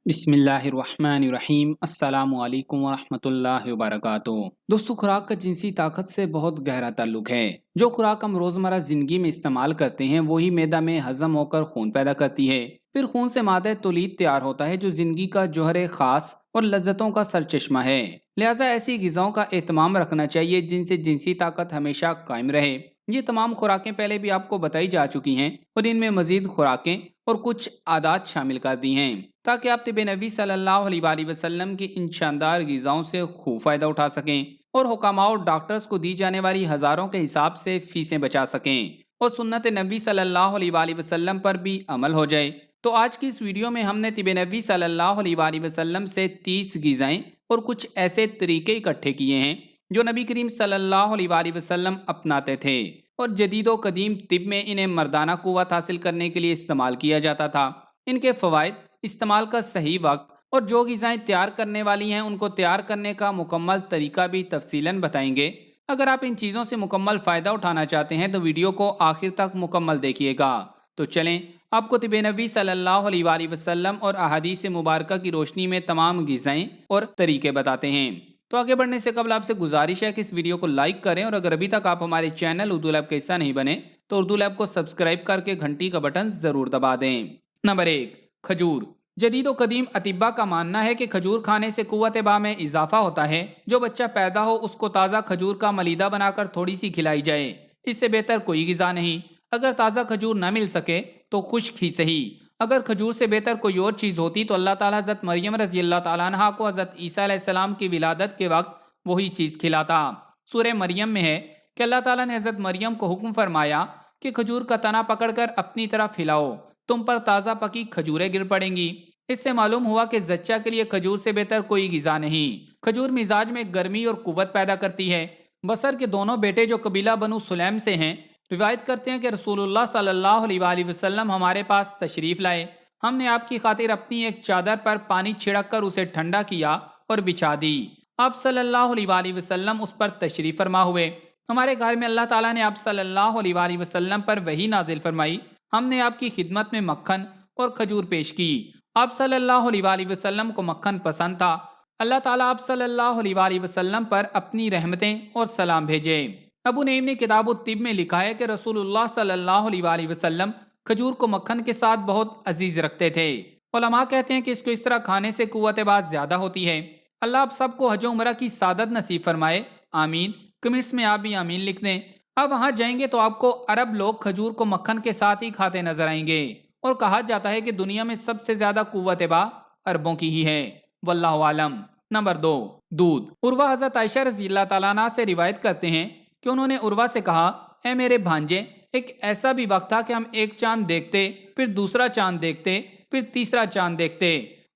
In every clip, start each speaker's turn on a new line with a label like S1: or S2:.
S1: بسم اللہ الرحمن الرحیم۔ السلام علیکم ورحمۃ اللہ وبرکاتہ۔ دوستو، خوراک کا جنسی طاقت سے بہت گہرا تعلق ہے۔ جو خوراک ہم روزمرہ زندگی میں استعمال کرتے ہیں وہی معدہ میں ہضم ہو کر خون پیدا کرتی ہے، پھر خون سے مادہ تولید تیار ہوتا ہے جو زندگی کا جوہر خاص اور لذتوں کا سرچشمہ ہے۔ لہٰذا ایسی غذاؤں کا اہتمام رکھنا چاہیے جن سے جنسی طاقت ہمیشہ قائم رہے۔ یہ تمام خوراکیں پہلے بھی آپ کو بتائی جا چکی ہیں اور ان میں مزید خوراکیں اور کچھ عادات شامل کر دی ہیں تاکہ آپ طب نبی صلی اللہ علیہ وآلہ وسلم کی ان شاندار غذاؤں سے خوب فائدہ اٹھا سکیں اور حکماء اور ڈاکٹرز کو دی جانے والی ہزاروں کے حساب سے فیسیں بچا سکیں اور سنت نبی صلی اللہ علیہ وآلہ وسلم پر بھی عمل ہو جائے۔ تو آج کی اس ویڈیو میں ہم نے طب نبی صلی اللہ علیہ وآلہ وسلم سے 30 غذائیں اور کچھ ایسے طریقے اکٹھے کیے ہیں جو نبی کریم صلی اللہ علیہ وآلہ وسلم اپناتے تھے اور جدید و قدیم طب میں انہیں مردانہ قوت حاصل کرنے کے لیے استعمال کیا جاتا تھا۔ ان کے فوائد، استعمال کا صحیح وقت اور جو غذائیں تیار کرنے والی ہیں ان کو تیار کرنے کا مکمل طریقہ بھی تفصیلاً بتائیں گے۔ اگر آپ ان چیزوں سے مکمل فائدہ اٹھانا چاہتے ہیں تو ویڈیو کو آخر تک مکمل دیکھیے گا۔ تو چلیں آپ کو طب نبی صلی اللہ علیہ وآلہ وسلم اور احادیث مبارکہ کی روشنی میں تمام غذائیں اور طریقے بتاتے ہیں۔ تو آگے بڑھنے سے قبل آپ سے گزارش ہے کہ اس ویڈیو کو لائک کریں اور اگر ابھی تک آپ ہمارے چینل اردو لیب کا حصہ نہیں بنے تو اردو لیب کو سبسکرائب کر کے گھنٹی کا بٹن ضرور دبا دیں۔ نمبر 1، کھجور۔ جدید و قدیم اطباء کا ماننا ہے کہ کھجور کھانے سے قوت با میں اضافہ ہوتا ہے۔ جو بچہ پیدا ہو اس کو تازہ کھجور کا ملیدہ بنا کر تھوڑی سی کھلائی جائے، اس سے بہتر کوئی غذا نہیں۔ اگر تازہ کھجور نہ مل سکے تو خشک ہی صحیح۔ اگر کھجور سے بہتر کوئی اور چیز ہوتی تو اللہ تعالیٰ حضرت مریم رضی اللہ تعالیٰ عنہا کو حضرت عیسیٰ علیہ السلام کی ولادت کے وقت وہی چیز کھلاتا۔ سورہ مریم میں ہے کہ اللہ تعالیٰ نے حضرت مریم کو حکم فرمایا کہ کھجور کا تنا پکڑ کر اپنی طرف ہلاؤ، تم پر تازہ پکی کھجوریں گر پڑیں گی۔ اس سے معلوم ہوا کہ زچہ کے لیے کھجور سے بہتر کوئی غذا نہیں۔ کھجور مزاج میں گرمی اور قوت پیدا کرتی ہے۔ بصر کے دونوں بیٹے جو قبیلہ بنو سلیم سے ہیں روایت کرتے ہیں کہ رسول اللہ صلی اللہ علیہ وآلہ وسلم ہمارے پاس تشریف لائے۔ ہم نے آپ کی خاطر اپنی ایک چادر پر پانی چھڑک کر اسے ٹھنڈا کیا اور بچھا دی۔ آپ صلی اللہ علیہ وآلہ وسلم اس پر تشریف فرما ہوئے۔ ہمارے گھر میں اللہ تعالیٰ نے آپ صلی اللہ علیہ وآلہ وسلم پر وحی نازل فرمائی۔ ہم نے آپ کی خدمت میں مکھن اور کھجور پیش کی۔ آپ صلی اللہ علیہ وآلہ وسلم کو مکھن پسند تھا۔ اللہ تعالیٰ آپ صلی اللہ علیہ وآلہ وسلم پر اپنی رحمتیں اور سلام بھیجے۔ ابو نعیم نے کتاب الطب میں لکھا ہے کہ رسول اللہ صلی اللہ علیہ وآلہ وسلم کھجور کو مکھن کے ساتھ بہت عزیز رکھتے تھے۔ علماء کہتے ہیں کہ اس کو اس طرح کھانے سے قوت باز زیادہ ہوتی ہے۔ اللہ آپ سب کو حج و عمرہ کی سعادت نصیب فرمائے، آمین۔ کمنٹس میں آپ بھی آمین لکھ دیں۔ آپ وہاں جائیں گے تو آپ کو عرب لوگ کھجور کو مکھن کے ساتھ ہی کھاتے نظر آئیں گے اور کہا جاتا ہے کہ دنیا میں سب سے زیادہ قوت با عربوں کی ہی ہے، واللہ عالم۔ نمبر 2، دودھ۔ عروہ حضرت عائشہ رضی اللہ تعالیٰ عنہ سے روایت کرتے ہیں کہ انہوں نے عروہ سے کہا، اے میرے بھانجے، ایک ایسا بھی وقت تھا کہ ہم ایک چاند دیکھتے، پھر دوسرا چاند دیکھتے، پھر تیسرا چاند دیکھتے۔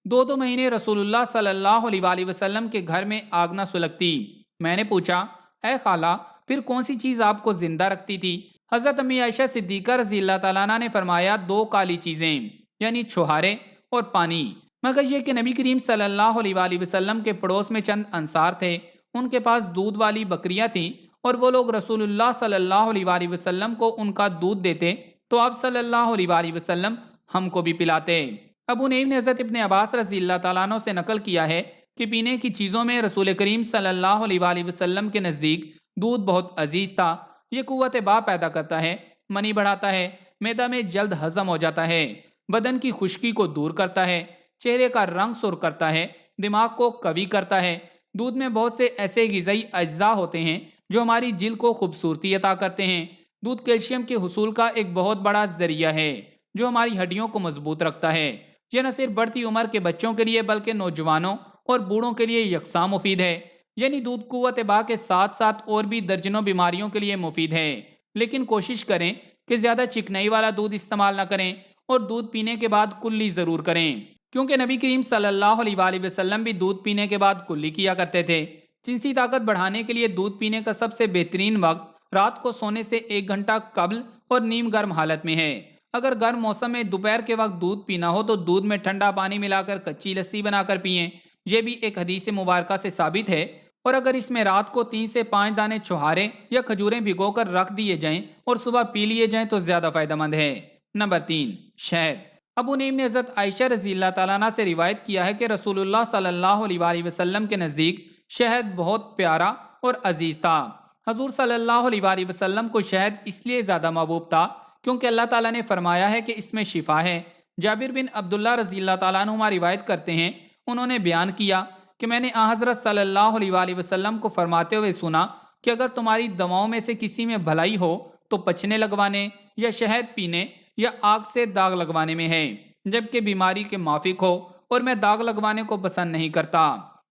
S1: 2 مہینے رسول اللہ صلی اللہ علیہ وآلہ وسلم کے گھر میں آگ نہ سلگتی۔ میں نے پوچھا، اے خالہ، پھر کون سی چیز آپ کو زندہ رکھتی تھی؟ حضرت امی عائشہ صدیقہ رضی اللہ تعالیٰ عنہ نے فرمایا، 2 کالی چیزیں، یعنی چھوہارے اور پانی۔ مگر یہ کہ نبی کریم صلی اللہ علیہ وآلہ وسلم کے پڑوس میں چند انصار تھے، ان کے پاس دودھ والی بکریاں تھیں اور وہ لوگ رسول اللہ صلی اللہ علیہ وآلہ وسلم کو ان کا دودھ دیتے تو آپ صلی اللہ علیہ وآلہ وسلم ہم کو بھی پلاتے۔ ابو نعیم نے حضرت ابن عباس رضی اللہ تعالیٰ عنہ سے نقل کیا ہے کہ پینے کی چیزوں میں رسول کریم صلی اللہ علیہ وآلہ وسلم کے نزدیک دودھ بہت عزیز تھا۔ یہ قوت با پیدا کرتا ہے، منی بڑھاتا ہے، معدہ میں جلد ہضم ہو جاتا ہے، بدن کی خشکی کو دور کرتا ہے، چہرے کا رنگ سرخ کرتا ہے، دماغ کو قوی کرتا ہے۔ دودھ میں بہت سے ایسے غذائی اجزاء ہوتے ہیں جو ہماری جلد کو خوبصورتی عطا کرتے ہیں۔ دودھ کیلشیم کے حصول کا ایک بہت بڑا ذریعہ ہے جو ہماری ہڈیوں کو مضبوط رکھتا ہے۔ یہ نہ صرف بڑھتی عمر کے بچوں کے لیے بلکہ نوجوانوں اور بوڑھوں کے لیے یکساں مفید ہے۔ یعنی دودھ قوت با کے ساتھ ساتھ اور بھی درجنوں بیماریوں کے لیے مفید ہے، لیکن کوشش کریں کہ زیادہ چکنائی والا دودھ استعمال نہ کریں اور دودھ پینے کے بعد کلی ضرور کریں، کیونکہ نبی کریم صلی اللہ علیہ وآلہ وسلم بھی دودھ پینے کے بعد کلی کیا کرتے تھے۔ جنسی طاقت بڑھانے کے لیے دودھ پینے کا سب سے بہترین وقت رات کو سونے سے 1 گھنٹہ قبل اور نیم گرم حالت میں ہے۔ اگر گرم موسم میں دوپہر کے وقت دودھ پینا ہو تو دودھ میں ٹھنڈا پانی ملا کر کچی لسی بنا کر پئیں، یہ بھی ایک حدیث مبارکہ سے ثابت ہے۔ اور اگر اس میں رات کو 3 سے 5 دانے چھوہارے یا کھجوریں بھگو کر رکھ دیے جائیں اور صبح پی لیے جائیں تو زیادہ فائدہ مند ہے۔ نمبر 3، شہد۔ ابو نعیم نے حضرت عائشہ رضی اللہ تعالیٰ عنہ سے روایت کیا ہے کہ رسول اللہ صلی اللہ علیہ وآلہ وسلم کے نزدیک شہد بہت پیارا اور عزیز تھا۔ حضور صلی اللہ علیہ وآلہ وسلم کو شہد اس لیے زیادہ محبوب تھا کیونکہ اللہ تعالیٰ نے فرمایا ہے کہ اس میں شفا ہے۔ جابر بن عبداللہ رضی اللہ تعالیٰ عنہما روایت کرتے ہیں، انہوں نے بیان کیا کہ میں نے حضرت صلی اللہ علیہ وآلہ وسلم کو فرماتے ہوئے سنا کہ اگر تمہاری دواؤں میں سے کسی میں بھلائی ہو تو پچنے لگوانے یا شہد پینے یا آگ سے داغ لگوانے میں ہے، جبکہ بیماری کے موافق ہو، اور میں داغ لگوانے کو پسند نہیں کرتا۔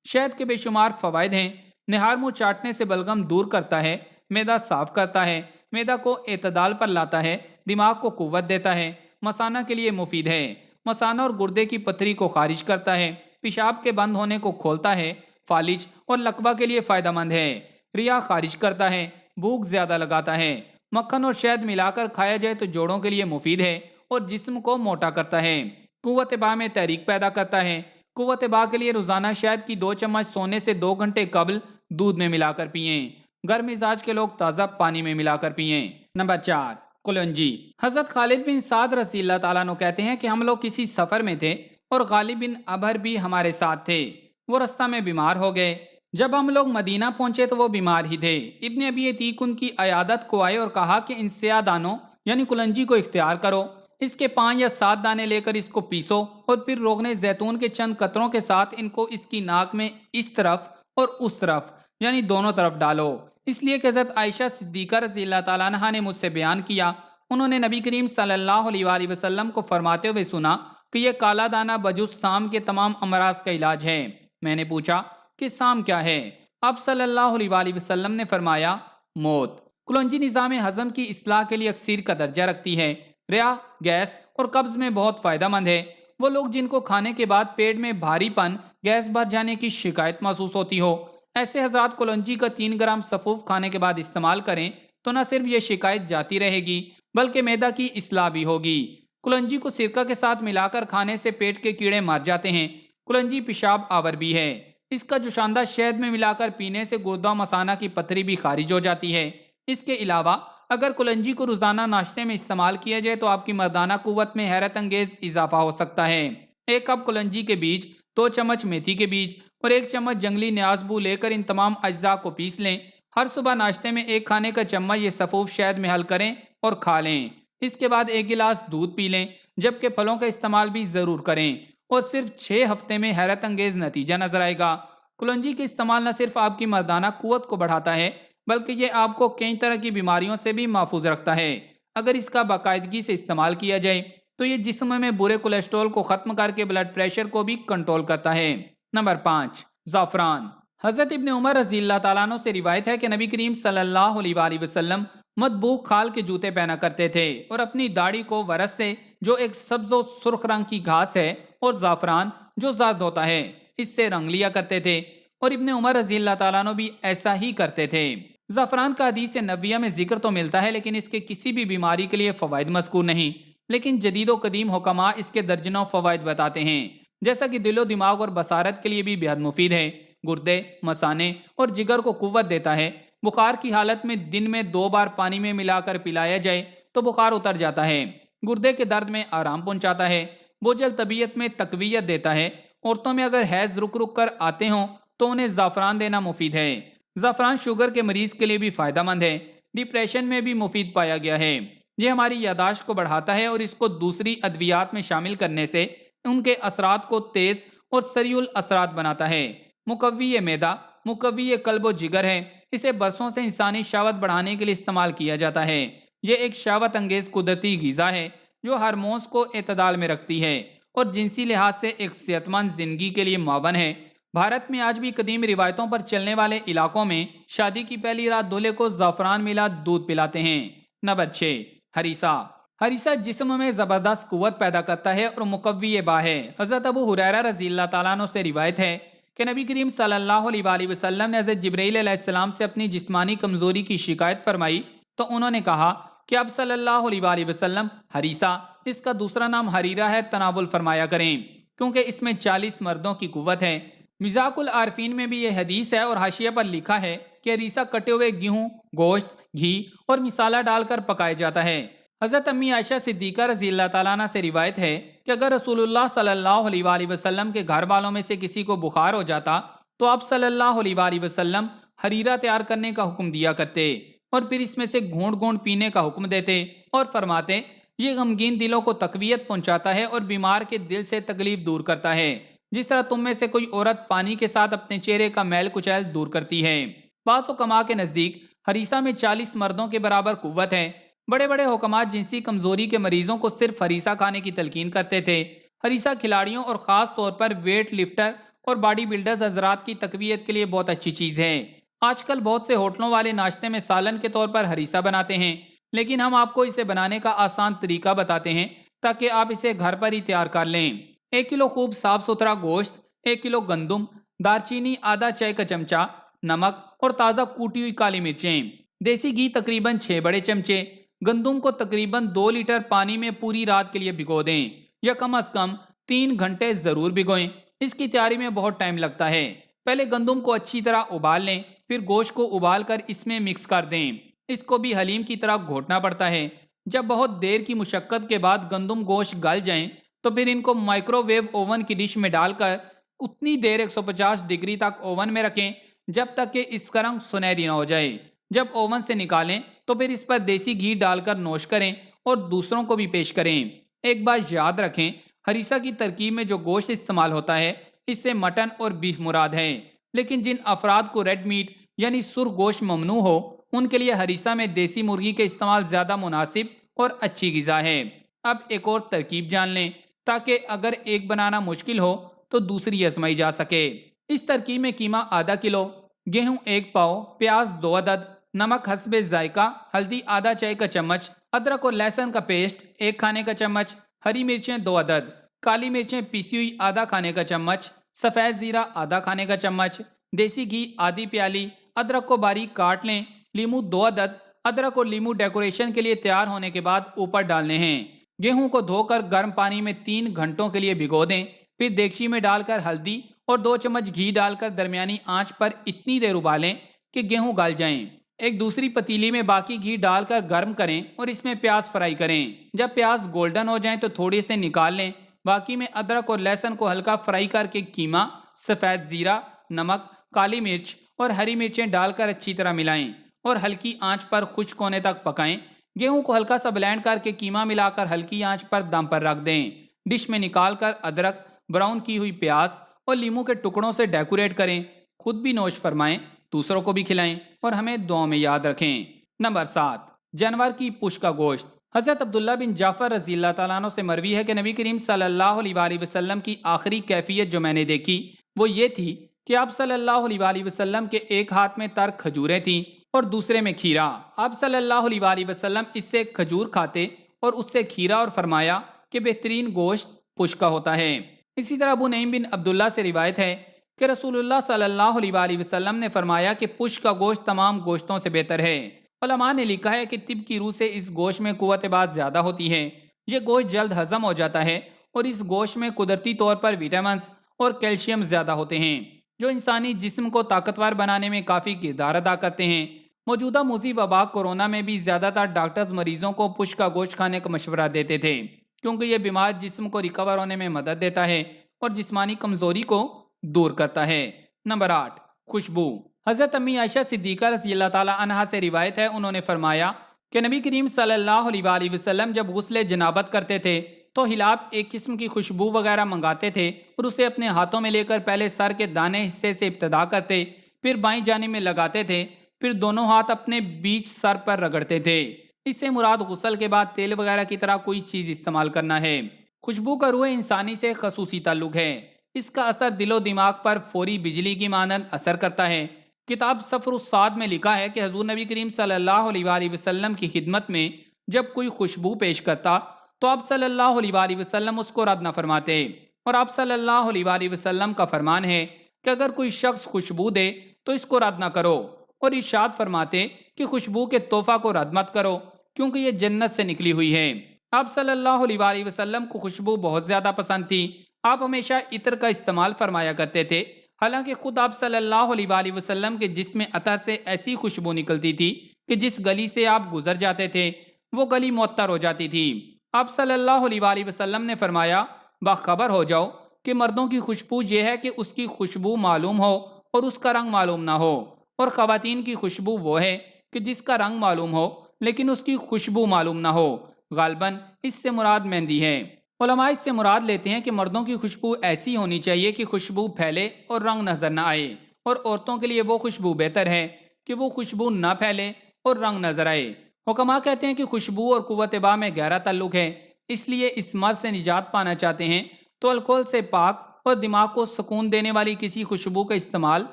S1: شہد کے بے شمار فوائد ہیں۔ نہار منہ چاٹنے سے بلغم دور کرتا ہے، معدہ صاف کرتا ہے، معدہ کو اعتدال پر لاتا ہے، دماغ کو قوت دیتا ہے، مثانہ کے لیے مفید ہے، مثانہ اور گردے کی پتھری کو خارج کرتا ہے، پیشاب کے بند ہونے کو کھولتا ہے، فالج اور لقوہ کے لیے فائدہ مند ہے، ریا خارج کرتا ہے، بھوک زیادہ لگاتا ہے۔ مکھن اور شہد ملا کر کھایا جائے تو جوڑوں کے لیے مفید ہے اور جسم کو موٹا کرتا ہے، قوت باہ میں تحریک پیدا کرتا ہے۔ قوت باہ کے لیے روزانہ شہد کی 2 چمچ سونے سے 2 گھنٹے قبل دودھ میں ملا کر پئیں۔ گرم مزاج کے لوگ تازہ پانی میں ملا کر پئیں۔ نمبر 4، کلونجی۔ حضرت خالد بن سعد رضی اللہ تعالیٰ عنہ کہتے ہیں کہ ہم لوگ کسی سفر میں تھے اور غالب بن ابہر بھی ہمارے ساتھ تھے۔ وہ رستہ میں بیمار ہو گئے۔ جب ہم لوگ مدینہ پہنچے تو وہ بیمار ہی تھے۔ ابن ابی عتیق ان کی عیادت کو آئے اور کہا کہ ان سیاہ دانوں یعنی کلنجی کو اختیار کرو، اس کے 5 یا 7 دانے لے کر اس کو پیسو اور پھر روغن زیتون کے چند قطروں کے ساتھ ان کو اس کی ناک میں اس طرف اور اس طرف یعنی دونوں طرف ڈالو، اس لیے کہ حضرت عائشہ صدیقہ رضی اللہ تعالیٰ عنہا نے مجھ سے بیان کیا، انہوں نے نبی کریم صلی اللہ علیہ وآلہ وسلم کو فرماتے ہوئے سنا کہ یہ کالا دانہ بجز سام کے تمام امراض کا علاج ہے۔ میں نے پوچھا کہ سام کیا ہے؟ آپ صلی اللہ علیہ وآلہ وسلم نے فرمایا موت۔ کلونجی نظام ہضم کی اصلاح کے لیے اکسیر کا درجہ رکھتی ہے، ریا، گیس اور قبض میں بہت فائدہ مند ہے۔ وہ لوگ جن کو کھانے کے بعد پیٹ میں بھاری پن، گیس بھر جانے کی شکایت محسوس ہوتی ہو، ایسے حضرات کلونجی کا 3 گرام سفوف کھانے کے بعد استعمال کریں تو نہ صرف یہ شکایت جاتی رہے گی بلکہ معدہ کی اصلاح بھی ہوگی۔ کلونجی کو سرکہ کے ساتھ ملا کر کھانے سے پیٹ کے کیڑے مر جاتے ہیں۔ کلونجی پیشاب آور بھی ہے۔ اس کا جوشاندہ شہد میں ملا کر پینے سے گردہ مثانہ کی پتھری بھی خارج ہو جاتی ہے۔ اس کے علاوہ اگر کلونجی کو روزانہ ناشتے میں استعمال کیا جائے تو آپ کی مردانہ قوت میں حیرت انگیز اضافہ ہو سکتا ہے۔ 1 کپ کلونجی کے بیج، 2 چمچ میتھی کے بیج اور 1 چمچ جنگلی نیازبو لے کر ان تمام اجزاء کو پیس لیں۔ ہر صبح ناشتے میں 1 کھانے کا چمچ یہ سفوف شہد میں حل کریں اور کھا لیں۔ اس کے بعد 1 گلاس دودھ پی لیں، جبکہ پھلوں کا استعمال بھی ضرور کریں اور صرف 6 ہفتے میں حیرت انگیز نتیجہ نظر آئے گا۔ کلونجی کے استعمال نہ صرف آپ کی مردانہ قوت کو بڑھاتا ہے بلکہ یہ آپ کو کئی طرح کی بیماریوں سے بھی محفوظ رکھتا ہے۔ اگر اس کا باقاعدگی سے استعمال کیا جائے تو یہ جسم میں برے کولیسٹرول کو ختم کر کے بلڈ پریشر کو بھی کنٹرول کرتا ہے۔ نمبر 5، زعفران۔ حضرت ابن عمر رضی اللہ تعالیٰ عنہ سے روایت ہے کہ نبی کریم صلی اللہ علیہ وآلہ وسلم مطبوع کھال کے جوتے پہنا کرتے تھے اور اپنی داڑھی کو ورس سے، جو ایک سبز و سرخ رنگ کی گھاس ہے، اور زعفران جو زرد ہوتا ہے، اس سے رنگ لیا کرتے تھے، اور ابن عمر رضی اللہ تعالیٰ عنہ بھی ایسا ہی کرتے تھے۔ زعفران کا حدیث نبویہ میں ذکر تو ملتا ہے لیکن اس کے کسی بھی بیماری کے لیے فوائد مذکور نہیں، لیکن جدید و قدیم حکماء اس کے درجنوں فوائد بتاتے ہیں، جیسا کہ دل و دماغ اور بصارت کے لیے بھی بہت مفید ہے، گردے، مثانے اور جگر کو قوت دیتا ہے۔ بخار کی حالت میں دن میں 2 بار پانی میں ملا کر پلایا جائے تو بخار اتر جاتا ہے، گردے کے درد میں آرام پہنچاتا ہے، بوجھل طبیعت میں تقویت دیتا ہے۔ عورتوں میں اگر حیض رک رک کر آتے ہوں تو انہیں زعفران دینا مفید ہے۔ زعفران شوگر کے مریض کے لیے بھی فائدہ مند ہے، ڈپریشن میں بھی مفید پایا گیا ہے۔ یہ ہماری یاداشت کو بڑھاتا ہے اور اس کو دوسری ادویات میں شامل کرنے سے ان کے اثرات کو تیز اور سریع الاثرات بناتا ہے۔ مقوی معدہ، مقوی قلب و جگر ہے۔ اسے برسوں سے انسانی شہوت بڑھانے کے لیے استعمال کیا جاتا ہے۔ یہ ایک شہوت انگیز قدرتی غذا ہے جو ہارمونز کو اعتدال میں رکھتی ہے اور جنسی لحاظ سے ایک صحت مند زندگی کے لیے معاون ہے۔ بھارت میں آج بھی قدیم روایتوں پر چلنے والے علاقوں میں شادی کی پہلی رات دولہے کو زعفران ملا دودھ پلاتے ہیں۔ نمبر 6، ہریسہ۔ ہریسہ جسم میں زبردست قوت پیدا کرتا ہے اور مقوی باہ ہے۔ حضرت ابو ہریرہ رضی اللہ تعالیٰ عنہ سے روایت ہے کہ نبی کریم صلی اللہ علیہ وآلہ وسلم نے حضرت جبرائیل علیہ السلام سے اپنی جسمانی کمزوری کی شکایت فرمائی تو انہوں نے کہا کہ اب صلی اللہ علیہ وآلہ وسلم ہریسہ، اس کا دوسرا نام حریرہ ہے، تناول فرمایا کریں کیونکہ اس میں 40 مردوں کی قوت ہے۔ مزاق العارفین میں بھی یہ حدیث ہے اور حاشیہ پر لکھا ہے کہ ہریسہ کٹے ہوئے گیہوں، گوشت، گھی اور مسالہ ڈال کر پکایا جاتا ہے۔ حضرت امی عائشہ صدیقہ رضی اللہ تعالیٰ عنہ سے روایت ہے کہ اگر رسول اللہ صلی اللہ علیہ وآلہ وسلم کے گھر والوں میں سے کسی کو بخار ہو جاتا تو آپ صلی اللہ علیہ وآلہ وسلم حریرہ تیار کرنے کا حکم دیا کرتے اور پھر اس میں سے گھونٹ گھونٹ پینے کا حکم دیتے اور فرماتے یہ غمگین دلوں کو تقویت پہنچاتا ہے اور بیمار کے دل سے تکلیف دور کرتا ہے، جس طرح تم میں سے کوئی عورت پانی کے ساتھ اپنے چہرے کا میل کچیل دور کرتی ہے۔ بعض حکماء کے نزدیک ہریسہ میں 40 مردوں کے برابر قوت ہے۔ بڑے بڑے حکمات جنسی کمزوری کے مریضوں کو صرف ہریسہ کھانے کی تلقین کرتے تھے۔ ہریسہ کھلاڑیوں اور خاص طور پر ویٹ لفٹر اور باڈی بلڈرز حضرات کی تقویت کے لیے بہت اچھی چیز ہے۔ آج کل بہت سے ہوٹلوں والے ناشتے میں سالن کے طور پر ہریسہ بناتے ہیں، لیکن ہم آپ کو اسے بنانے کا آسان طریقہ بتاتے ہیں تاکہ آپ اسے گھر پر ہی تیار کر لیں۔ 1 کلو خوب صاف ستھرا گوشت، 1 کلو گندم، دارچینی آدھا چائے کا چمچہ، نمک اور تازہ کوٹی ہوئی کالی مرچیں، دیسی گھی تقریباً 6 بڑے چمچے۔ گندم کو تقریباً 2 لیٹر پانی میں پوری رات کے لیے بھگو دیں یا کم از کم 3 گھنٹے ضرور بھگوئیں۔ اس کی تیاری میں بہت ٹائم لگتا ہے۔ پہلے گندم کو اچھی طرح ابال لیں، پھر گوشت کو ابال کر اس میں مکس کر دیں۔ اس کو بھی حلیم کی طرح گھوٹنا پڑتا ہے۔ جب بہت دیر کی مشقت کے بعد گندم گوشت گل جائیں تو پھر ان کو مائکرو ویو اوون کی ڈش میں ڈال کر اتنی دیر 150 ڈگری تک اوون میں رکھیں جب تک کہ اس کا رنگ سنہری نہ ہو جائے۔ جب اوون سے نکالیں تو پھر اس پر دیسی گھی ڈال کر نوش کریں اور دوسروں کو بھی پیش کریں۔ ایک بات یاد رکھیں، ہریسہ کی ترکیب میں جو گوشت استعمال ہوتا ہے اس سے مٹن اور بیف مراد ہے، لیکن جن افراد کو ریڈ میٹ یعنی سرخ گوشت ممنوع ہو ان کے لیے ہریسہ میں دیسی مرغی کے استعمال زیادہ مناسب اور اچھی غذا ہے۔ اب ایک اور ترکیب جان لیں تاکہ اگر ایک بنانا مشکل ہو تو دوسری آزمائی جا سکے۔ اس ترکیب میں قیمہ آدھا کلو، گیہوں 1 پاؤ، پیاز 2 عدد، نمک حسب ذائقہ، ہلدی آدھا چائے کا چمچ، ادرک اور لہسن کا پیسٹ 1 کھانے کا چمچ، ہری مرچیں 2 عدد، کالی مرچیں پیسی ہوئی آدھا کھانے کا چمچ، سفید زیرہ آدھا کھانے کا چمچ، دیسی گھی آدھی پیالی، ادرک کو باریک کاٹ لیں، لیمو 2 عدد، ادرک اور لیمو ڈیکوریشن کے لیے تیار ہونے کے بعد اوپر ڈالنے ہیں۔ گیہوں کو دھو کر گرم پانی میں 3 گھنٹوں کے لیے بھگو دیں، پھر دیگچی میں ڈال کر ہلدی اور 2 چمچ گھی ڈال کر درمیانی آنچ پر اتنی دیر ابالیں کہ گیہوں گل جائیں۔ ایک دوسری پتیلی میں باقی گھی ڈال کر گرم کریں اور اس میں پیاز فرائی کریں۔ جب پیاز گولڈن ہو جائیں تو تھوڑے سے نکال لیں، باقی میں ادرک اور لہسن کو ہلکا فرائی کر کے قیمہ، سفید زیرہ، نمک، کالی مرچ اور ہری مرچیں ڈال کر اچھی طرح ملائیں اور ہلکی آنچ پر خشک ہونے تک پکائیں۔ گیہوں کو ہلکا سا بلینڈ کر کے قیمہ ملا کر ہلکی آنچ پر دم پر رکھ دیں۔ ڈش میں نکال کر ادرک، براؤن کی ہوئی پیاز اور لیموں کے ٹکڑوں سے ڈیکوریٹ کریں، خود بھی نوش فرمائیں، دوسروں کو بھی کھلائیں اور ہمیں دعاؤں میں یاد رکھیں۔ نمبر 7، جانور کی پشت کا گوشت۔ حضرت عبداللہ بن جعفر رضی اللہ تعالیٰ عنہ سے مروی ہے کہ نبی کریم صلی اللہ علیہ وآلہ وسلم کی آخری کیفیت جو میں نے دیکھی وہ یہ تھی کہ آپ صلی اللہ علیہ وآلہ وسلم کے ایک ہاتھ میں تر کھجوریں تھیں اور دوسرے میں کھیرا۔ آپ صلی اللہ علیہ وآلہ وسلم اس سے کھجور کھاتے اور اس سے کھیرا، اور فرمایا کہ بہترین گوشت پشت کا ہوتا ہے۔ اسی طرح ابو نعیم بن عبداللہ سے روایت ہے کہ رسول اللہ صلی اللہ علیہ وآلہ وسلم نے فرمایا کہ پشت کا گوشت تمام گوشتوں سے بہتر ہے۔ علماء نے لکھا ہے کہ طب کی روح سے اس گوشت میں قوت بات زیادہ ہوتی ہے، یہ گوشت جلد ہضم ہو جاتا ہے اور اس گوشت میں قدرتی طور پر وٹامنز اور کیلشیم زیادہ ہوتے ہیں جو انسانی جسم کو طاقتور بنانے میں کافی کردار ادا کرتے ہیں۔ موجودہ موذی وبا کورونا میں بھی زیادہ تر ڈاکٹرز مریضوں کو پشت کا گوشت کھانے کا مشورہ دیتے تھے کیونکہ یہ بیمار جسم کو ریکور ہونے میں مدد دیتا ہے اور جسمانی کمزوری کو دور کرتا ہے۔ نمبر 8، خوشبو۔ حضرت امی عائشہ صدیقہ رضی اللہ تعالی عنہا سے روایت ہے، انہوں نے فرمایا کہ نبی کریم صلی اللہ علیہ وآلہ وسلم جب غسل جنابت کرتے تھے تو ہلاب ایک قسم کی خوشبو وغیرہ منگاتے تھے اور اسے اپنے ہاتھوں میں لے کر پہلے سر کے دانے حصے سے ابتدا کرتے، پھر بائیں جانب میں لگاتے تھے، پھر دونوں ہاتھ اپنے بیچ سر پر رگڑتے تھے۔ اس سے مراد غسل کے بعد تیل وغیرہ کی طرح کوئی چیز استعمال کرنا ہے۔ خوشبو کا روح انسانی سے خصوصی تعلق ہے، اس کا اثر دل و دماغ پر فوری بجلی کی مانند اثر کرتا ہے۔ کتاب سفر الصاد میں لکھا ہے کہ حضور نبی کریم صلی اللہ علیہ وآلہ وسلم کی خدمت میں جب کوئی خوشبو پیش کرتا تو آپ صلی اللہ علیہ وآلہ وسلم اس کو رد نہ فرماتے، اور آپ صلی اللہ علیہ وآلہ وسلم کا فرمان ہے کہ اگر کوئی شخص خوشبو دے تو اس کو رد نہ کرو، اور ارشاد فرماتے کہ خوشبو کے تحفہ کو رد مت کرو کیونکہ یہ جنت سے نکلی ہوئی ہے۔ آپ صلی اللہ علیہ وآلہ وسلم کو خوشبو بہت زیادہ پسند تھی۔ آپ ہمیشہ عطر کا استعمال فرمایا کرتے تھے، حالانکہ خود آپ صلی اللہ علیہ وآلہ وسلم کے جسم عطر سے ایسی خوشبو نکلتی تھی کہ جس گلی سے آپ گزر جاتے تھے وہ گلی معطر ہو جاتی تھی۔ آپ صلی اللہ علیہ وآلہ وسلم نے فرمایا، باخبر ہو جاؤ کہ مردوں کی خوشبو یہ ہے کہ اس کی خوشبو معلوم ہو اور اس کا رنگ معلوم نہ ہو، اور خواتین کی خوشبو وہ ہے کہ جس کا رنگ معلوم ہو لیکن اس کی خوشبو معلوم نہ ہو۔ غالباً اس سے مراد مہندی ہے۔ علماء اس سے مراد لیتے ہیں کہ مردوں کی خوشبو ایسی ہونی چاہیے کہ خوشبو پھیلے اور رنگ نظر نہ آئے، اور عورتوں کے لیے وہ خوشبو بہتر ہے کہ وہ خوشبو نہ پھیلے اور رنگ نظر آئے۔ حکماء کہتے ہیں کہ خوشبو اور قوت باء میں گہرا تعلق ہے، اس لیے اس مرض سے نجات پانا چاہتے ہیں تو الکحل سے پاک اور دماغ کو سکون دینے والی کسی خوشبو کا استعمال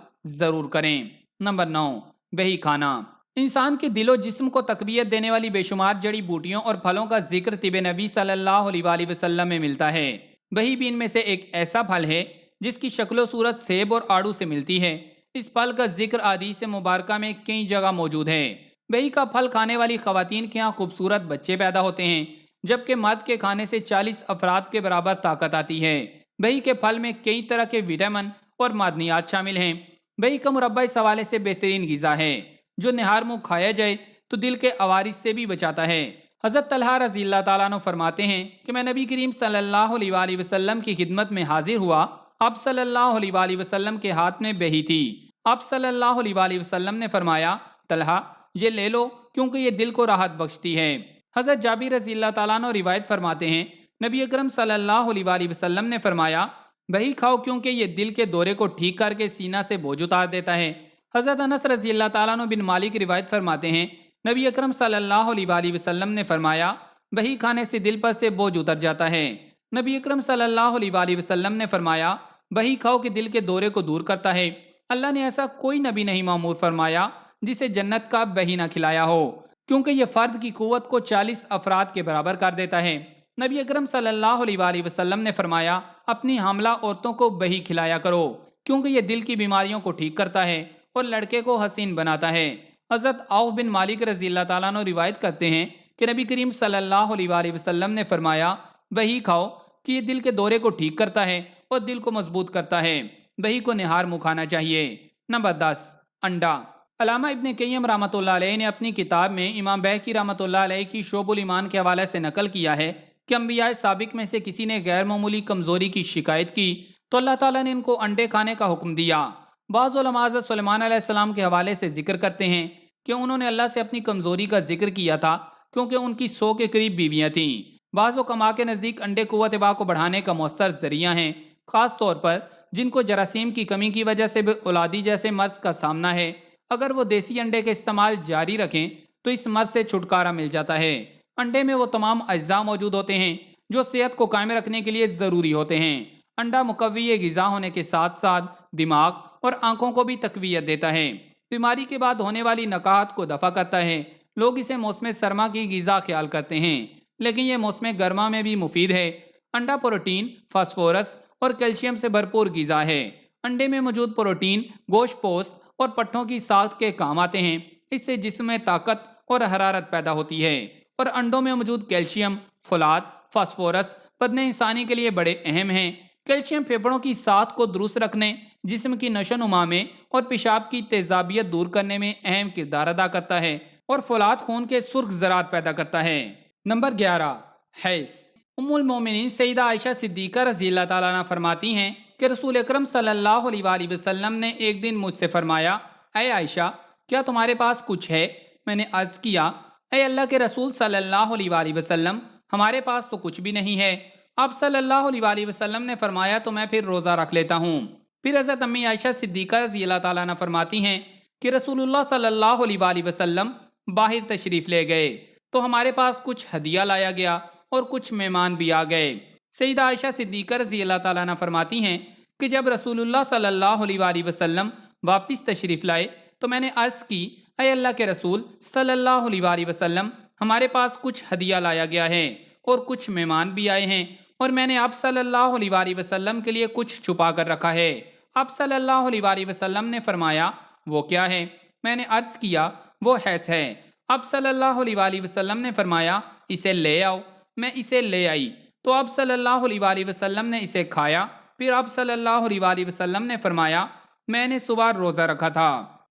S1: ضرور کریں۔ نمبر 9، بہی کھانا۔ انسان کے دل و جسم کو تقویت دینے والی بے شمار جڑی بوٹیوں اور پھلوں کا ذکر طب نبی صلی اللہ علیہ وآلہ وسلم میں ملتا ہے۔ بہی بھی ان میں سے ایک ایسا پھل ہے جس کی شکل و صورت سیب اور آڑو سے ملتی ہے۔ اس پھل کا ذکر احادیث مبارکہ میں کئی جگہ موجود ہے۔ بہی کا پھل کھانے والی خواتین کے ہاں خوبصورت بچے پیدا ہوتے ہیں، جبکہ مرد کے کھانے سے 40 افراد کے برابر طاقت آتی ہے۔ بہی کے پھل میں کئی طرح کے وٹامن اور معدنیات شامل ہیں۔ بہی کا مربع اس حوالے سے بہترین غذا ہے جو نہار منہ کھایا جائے تو دل کے عوارض سے بھی بچاتا ہے۔ حضرت طلحہ رضی اللہ تعالیٰ عنہ فرماتے ہیں کہ میں نبی کریم صلی اللہ علیہ وآلہ وسلم کی خدمت میں حاضر ہوا، آپ صلی اللہ علیہ وآلہ وسلم کے ہاتھ میں بہی تھی۔ آپ صلی اللہ علیہ وآلہ وسلم نے فرمایا، طلحہ یہ لے لو کیونکہ یہ دل کو راحت بخشتی ہے۔ حضرت جابر رضی اللہ تعالیٰ عنہ روایت فرماتے ہیں، نبی اکرم صلی اللہ علیہ وآلہ وسلم نے فرمایا، بہی کھاؤ کیونکہ یہ دل کے دورے کو ٹھیک کر کے سینہ سے بوجھ اتار دیتا ہے۔ حضرت انس رضی اللہ تعالیٰ عنہ بن مالک روایت فرماتے ہیں، نبی اکرم صلی اللہ علیہ وآلہ وسلم نے فرمایا، بہی کھانے سے دل پر سے بوجھ اتر جاتا ہے۔ نبی اکرم صلی اللہ علیہ وآلہ وسلم نے فرمایا، بہی کھاؤ کہ دل کے دورے کو دور کرتا ہے۔ اللہ نے ایسا کوئی نبی نہیں معمور فرمایا جسے جنت کا بہی نہ کھلایا ہو، کیونکہ یہ فرد کی قوت کو 40 افراد کے برابر کر دیتا ہے۔ نبی اکرم صلی اللہ علیہ وآلہ وسلم نے فرمایا، اپنی حاملہ عورتوں کو بہی کھلایا کرو کیونکہ یہ دل کی بیماریوں کو ٹھیک کرتا ہے اور لڑکے کو حسین بناتا ہے۔ حضرت عوف بن مالک رضی اللہ تعالیٰ عنہ روایت کرتے ہیں کہ نبی کریم صلی اللہ علیہ وآلہ وسلم نے فرمایا، بہی کھاؤ کہ یہ دل کے دورے کو ٹھیک کرتا ہے اور دل کو مضبوط کرتا ہے۔ بہی کو نہار منہ کھانا چاہیے۔ نمبر 10، انڈا۔ علامہ ابن قیم رحمۃ اللہ علیہ نے اپنی کتاب میں امام بہقی رحمۃ اللہ علیہ کی شعب الایمان کے حوالے سے نقل کیا ہے کہ انبیاء سابق میں سے کسی نے غیر معمولی کمزوری کی شکایت کی تو اللہ تعالیٰ نے ان کو انڈے کھانے کا حکم دیا۔ بعض علماء حضرت سلیمان علیہ السلام کے حوالے سے ذکر کرتے ہیں کہ انہوں نے اللہ سے اپنی کمزوری کا ذکر کیا تھا کیونکہ ان کی 100 کے قریب بیویاں تھیں۔ بعض حکماء کے نزدیک انڈے قوت باء کو بڑھانے کا مؤثر ذریعہ ہیں، خاص طور پر جن کو جراثیم کی کمی کی وجہ سے بے اولادی جیسے مرض کا سامنا ہے۔ اگر وہ دیسی انڈے کے استعمال جاری رکھیں تو اس مرض سے چھٹکارا مل جاتا ہے۔ انڈے میں وہ تمام اجزاء موجود ہوتے ہیں جو صحت کو قائم رکھنے کے لیے ضروری ہوتے ہیں۔ انڈا مقوی غذا ہونے کے ساتھ ساتھ دماغ اور آنکھوں کو بھی تقویت دیتا ہے۔ بیماری کے بعد ہونے والی نقاہت کو دفع کرتا ہے۔ لوگ اسے موسم سرما کی غذا خیال کرتے ہیں، لیکن یہ موسم گرما میں بھی مفید ہے۔ انڈا پروٹین، فاسفورس اور کیلشیم سے بھرپور غذا ہے۔ انڈے میں موجود پروٹین گوشت پوست اور پٹھوں کی ساخت کے کام آتے ہیں۔ اس سے جسم میں طاقت اور حرارت پیدا ہوتی ہے، اور انڈوں میں موجود کیلشیم، فولاد، فاسفورس بدن انسانی کے لیے بڑے اہم ہیں۔ کیلشیم پھیپھڑوں کی ساخت کو درست رکھنے، جسم کی نشو و نما میں اور پیشاب کی تیزابیت دور کرنے میں اہم کردار ادا کرتا ہے، اور فولاد خون کے سرخ ذرات پیدا کرتا ہے۔ نمبر 11، حیض۔ ام المومنین سیدہ عائشہ صدیقہ رضی اللہ تعالیٰ عنہ فرماتی ہیں کہ رسول اکرم صلی اللہ علیہ وآلہ وسلم نے ایک دن مجھ سے فرمایا، اے عائشہ کیا تمہارے پاس کچھ ہے؟ میں نے عرض کیا، اے اللہ کے رسول صلی اللہ علیہ وآلہ وسلم، ہمارے پاس تو کچھ بھی نہیں ہے۔ آپ صلی اللہ علیہ وآلہ وسلم نے فرمایا، تو میں پھر روزہ رکھ لیتا ہوں۔ پھر حضرت امی عائشہ صدیقہ رضی اللہ تعالیٰ عنہ فرماتی ہیں کہ رسول اللہ صلی اللہ علیہ وآلہ وسلم باہر تشریف لے گئے تو ہمارے پاس کچھ ہدیہ لایا گیا اور کچھ مہمان بھی آ گئے۔ سیدہ عائشہ صدیقہ رضی اللہ تعالیٰ عنہ فرماتی ہیں کہ جب رسول اللہ صلی اللہ علیہ وآلہ وسلم واپس تشریف لائے تو میں نے عرض کی، اے اللہ کے رسول صلی اللہ علیہ وآلہ وسلم، ہمارے پاس کچھ ہدیہ لایا گیا ہے اور کچھ مہمان بھی آئے ہیں، اور میں نے آپ صلی اللہ علیہ وآلہ وسلم کے لیے کچھ چھپا کر رکھا ہے۔ آپ صلی اللہ علیہ وآلہ وسلم نے فرمایا، وہ کیا ہے؟ میں نے عرض کیا، وہ حیض ہے۔ آپ صلی اللہ علیہ وآلہ وسلم نے فرمایا، اسے لے آؤ۔ میں اسے لے آئی تو آپ صلی اللہ علیہ وآلہ وسلم نے اسے کھایا۔ پھر آپ صلی اللہ علیہ وآلہ وسلم نے فرمایا، میں نے صبح روزہ رکھا تھا،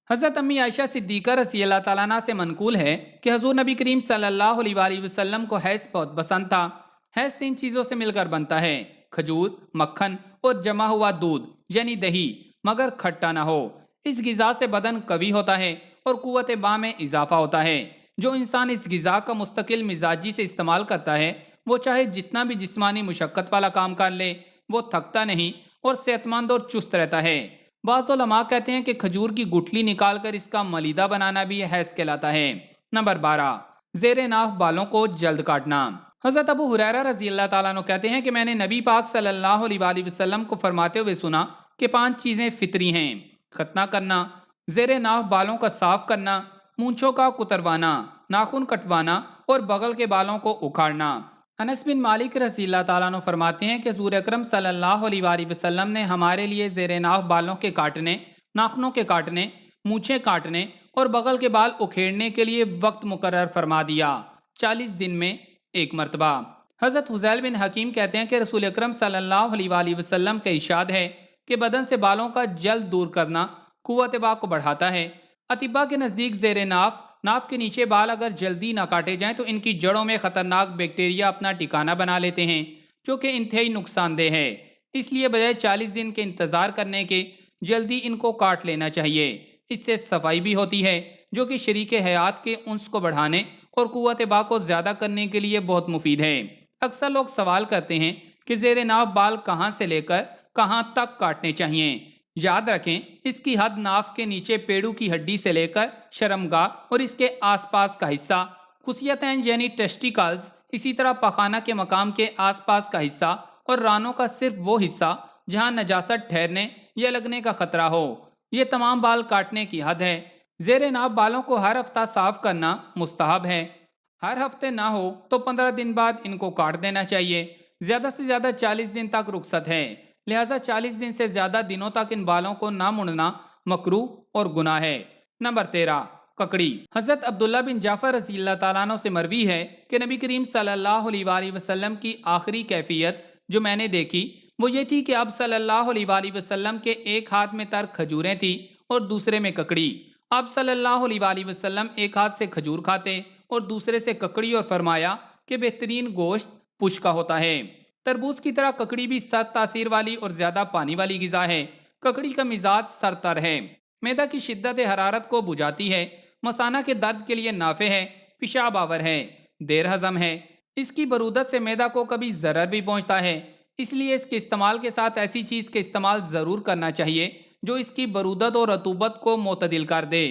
S1: حضرت امی عائشہ صدیقہ رضی اللہ تعالیٰ عنہ سے منقول ہے کہ حضور نبی کریم صلی اللہ علیہ وآلہ وسلم کو حیض بہت پسند تھا۔ حیض تین چیزوں سے مل کر بنتا ہے: کھجور، مکھن اور جمع ہوا دودھ یعنی دہی، مگر کھٹا نہ ہو۔ اس غذا سے بدن قوی ہوتا ہے اور قوت با میں اضافہ ہوتا ہے۔ جو انسان اس غذا کا مستقل مزاجی سے استعمال کرتا ہے، وہ چاہے جتنا بھی جسمانی مشقت والا کام کر لے، وہ تھکتا نہیں اور صحت مند اور چست رہتا ہے۔ بعض علماء کہتے ہیں کہ کھجور کی گٹلی نکال کر اس کا ملیدہ بنانا بھی حیض کہلاتا ہے۔ نمبر 12، زیر ناف بالوں کو جلد کاٹنا۔ حضرت ابو ہریرہ رضی اللہ تعالیٰ عنہ کہتے ہیں کہ میں نے نبی پاک صلی اللہ علیہ وآلہ وسلم کو فرماتے ہوئے سنا کہ 5 چیزیں فطری ہیں: ختنہ کرنا، زیر ناف بالوں کا صاف کرنا، مونچھوں کا کتروانا، ناخن کٹوانا اور بغل کے بالوں کو اکھاڑنا۔ انس بن مالک رضی اللہ تعالیٰ عنہ فرماتے ہیں کہ حضور اکرم صلی اللہ علیہ وآلہ وسلم نے ہمارے لیے زیر ناف بالوں کے کاٹنے، ناخنوں کے کاٹنے، مونچھیں کاٹنے اور بغل کے بال اکھیڑنے کے لیے وقت مقرر فرما دیا، 40 دن میں 1 مرتبہ۔ حضرت حذیل بن حکیم کہتے ہیں کہ رسول اکرم صلی اللہ علیہ وآلہ وسلم کا ارشاد ہے کہ بدن سے بالوں کا جلد دور کرنا قوت با کو بڑھاتا ہے۔ اطباء کے نزدیک زیر ناف کے نیچے بال اگر جلدی نہ کاٹے جائیں تو ان کی جڑوں میں خطرناک بیکٹیریا اپنا ٹھکانہ بنا لیتے ہیں، جو کہ انتہائی نقصان دہ ہے۔ اس لیے بجائے 40 دن کے انتظار کرنے کے جلدی ان کو کاٹ لینا چاہیے۔ اس سے صفائی بھی ہوتی ہے، جو کہ شریک حیات کے انس کو بڑھانے اور قوت با کو زیادہ کرنے کے لیے بہت مفید ہے۔ اکثر لوگ سوال کرتے ہیں کہ زیر ناف بال کہاں سے لے کر کہاں تک کاٹنے چاہیے۔ یاد رکھیں، اس کی حد ناف کے نیچے پیڑو کی ہڈی سے لے کر شرمگاہ اور اس کے آس پاس کا حصہ، خصیتین یعنی ٹیسٹیکلز، اسی طرح پخانہ کے مقام کے آس پاس کا حصہ اور رانوں کا صرف وہ حصہ جہاں نجاست ٹھہرنے یا لگنے کا خطرہ ہو، یہ تمام بال کاٹنے کی حد ہے۔ زیر ناف بالوں کو ہر ہفتہ صاف کرنا مستحب ہے۔ ہر ہفتے نہ ہو تو 15 دن بعد ان کو کاٹ دینا چاہیے۔ زیادہ سے زیادہ 40 دن تک رخصت ہے، لہٰذا 40 دن سے زیادہ دنوں تک ان بالوں کو نہ مڑنا مکروہ اور گناہ ہے۔ نمبر 13، ککڑی۔ حضرت عبداللہ بن جعفر رضی اللہ تعالیٰ عنہ سے مروی ہے کہ نبی کریم صلی اللہ علیہ وآلہ وسلم کی آخری کیفیت جو میں نے دیکھی وہ یہ تھی کہ آپ صلی اللہ علیہ وآلہ وسلم کے ایک ہاتھ میں تر کھجوریں تھیں اور دوسرے میں ککڑی۔ آپ صلی اللہ علیہ وآلہ وسلم ایک ہاتھ سے کھجور کھاتے اور دوسرے سے ککڑی، اور فرمایا کہ بہترین گوشت پوچھ کا ہوتا ہے۔ تربوز کی طرح ککڑی بھی سخت تاثیر والی اور زیادہ پانی والی غذا ہے۔ ککڑی کا مزاج سرتر ہے، معدہ کی شدت حرارت کو بجھاتی ہے، مثانہ کے درد کے لیے نافع ہے، پیشاب آور ہے، دیر ہضم ہے۔ اس کی برودت سے معدہ کو کبھی ضرر بھی پہنچتا ہے، اس لیے اس کے استعمال کے ساتھ ایسی چیز کے استعمال ضرور کرنا چاہیے جو اس کی برودت اور رطوبت کو معتدل کر دے۔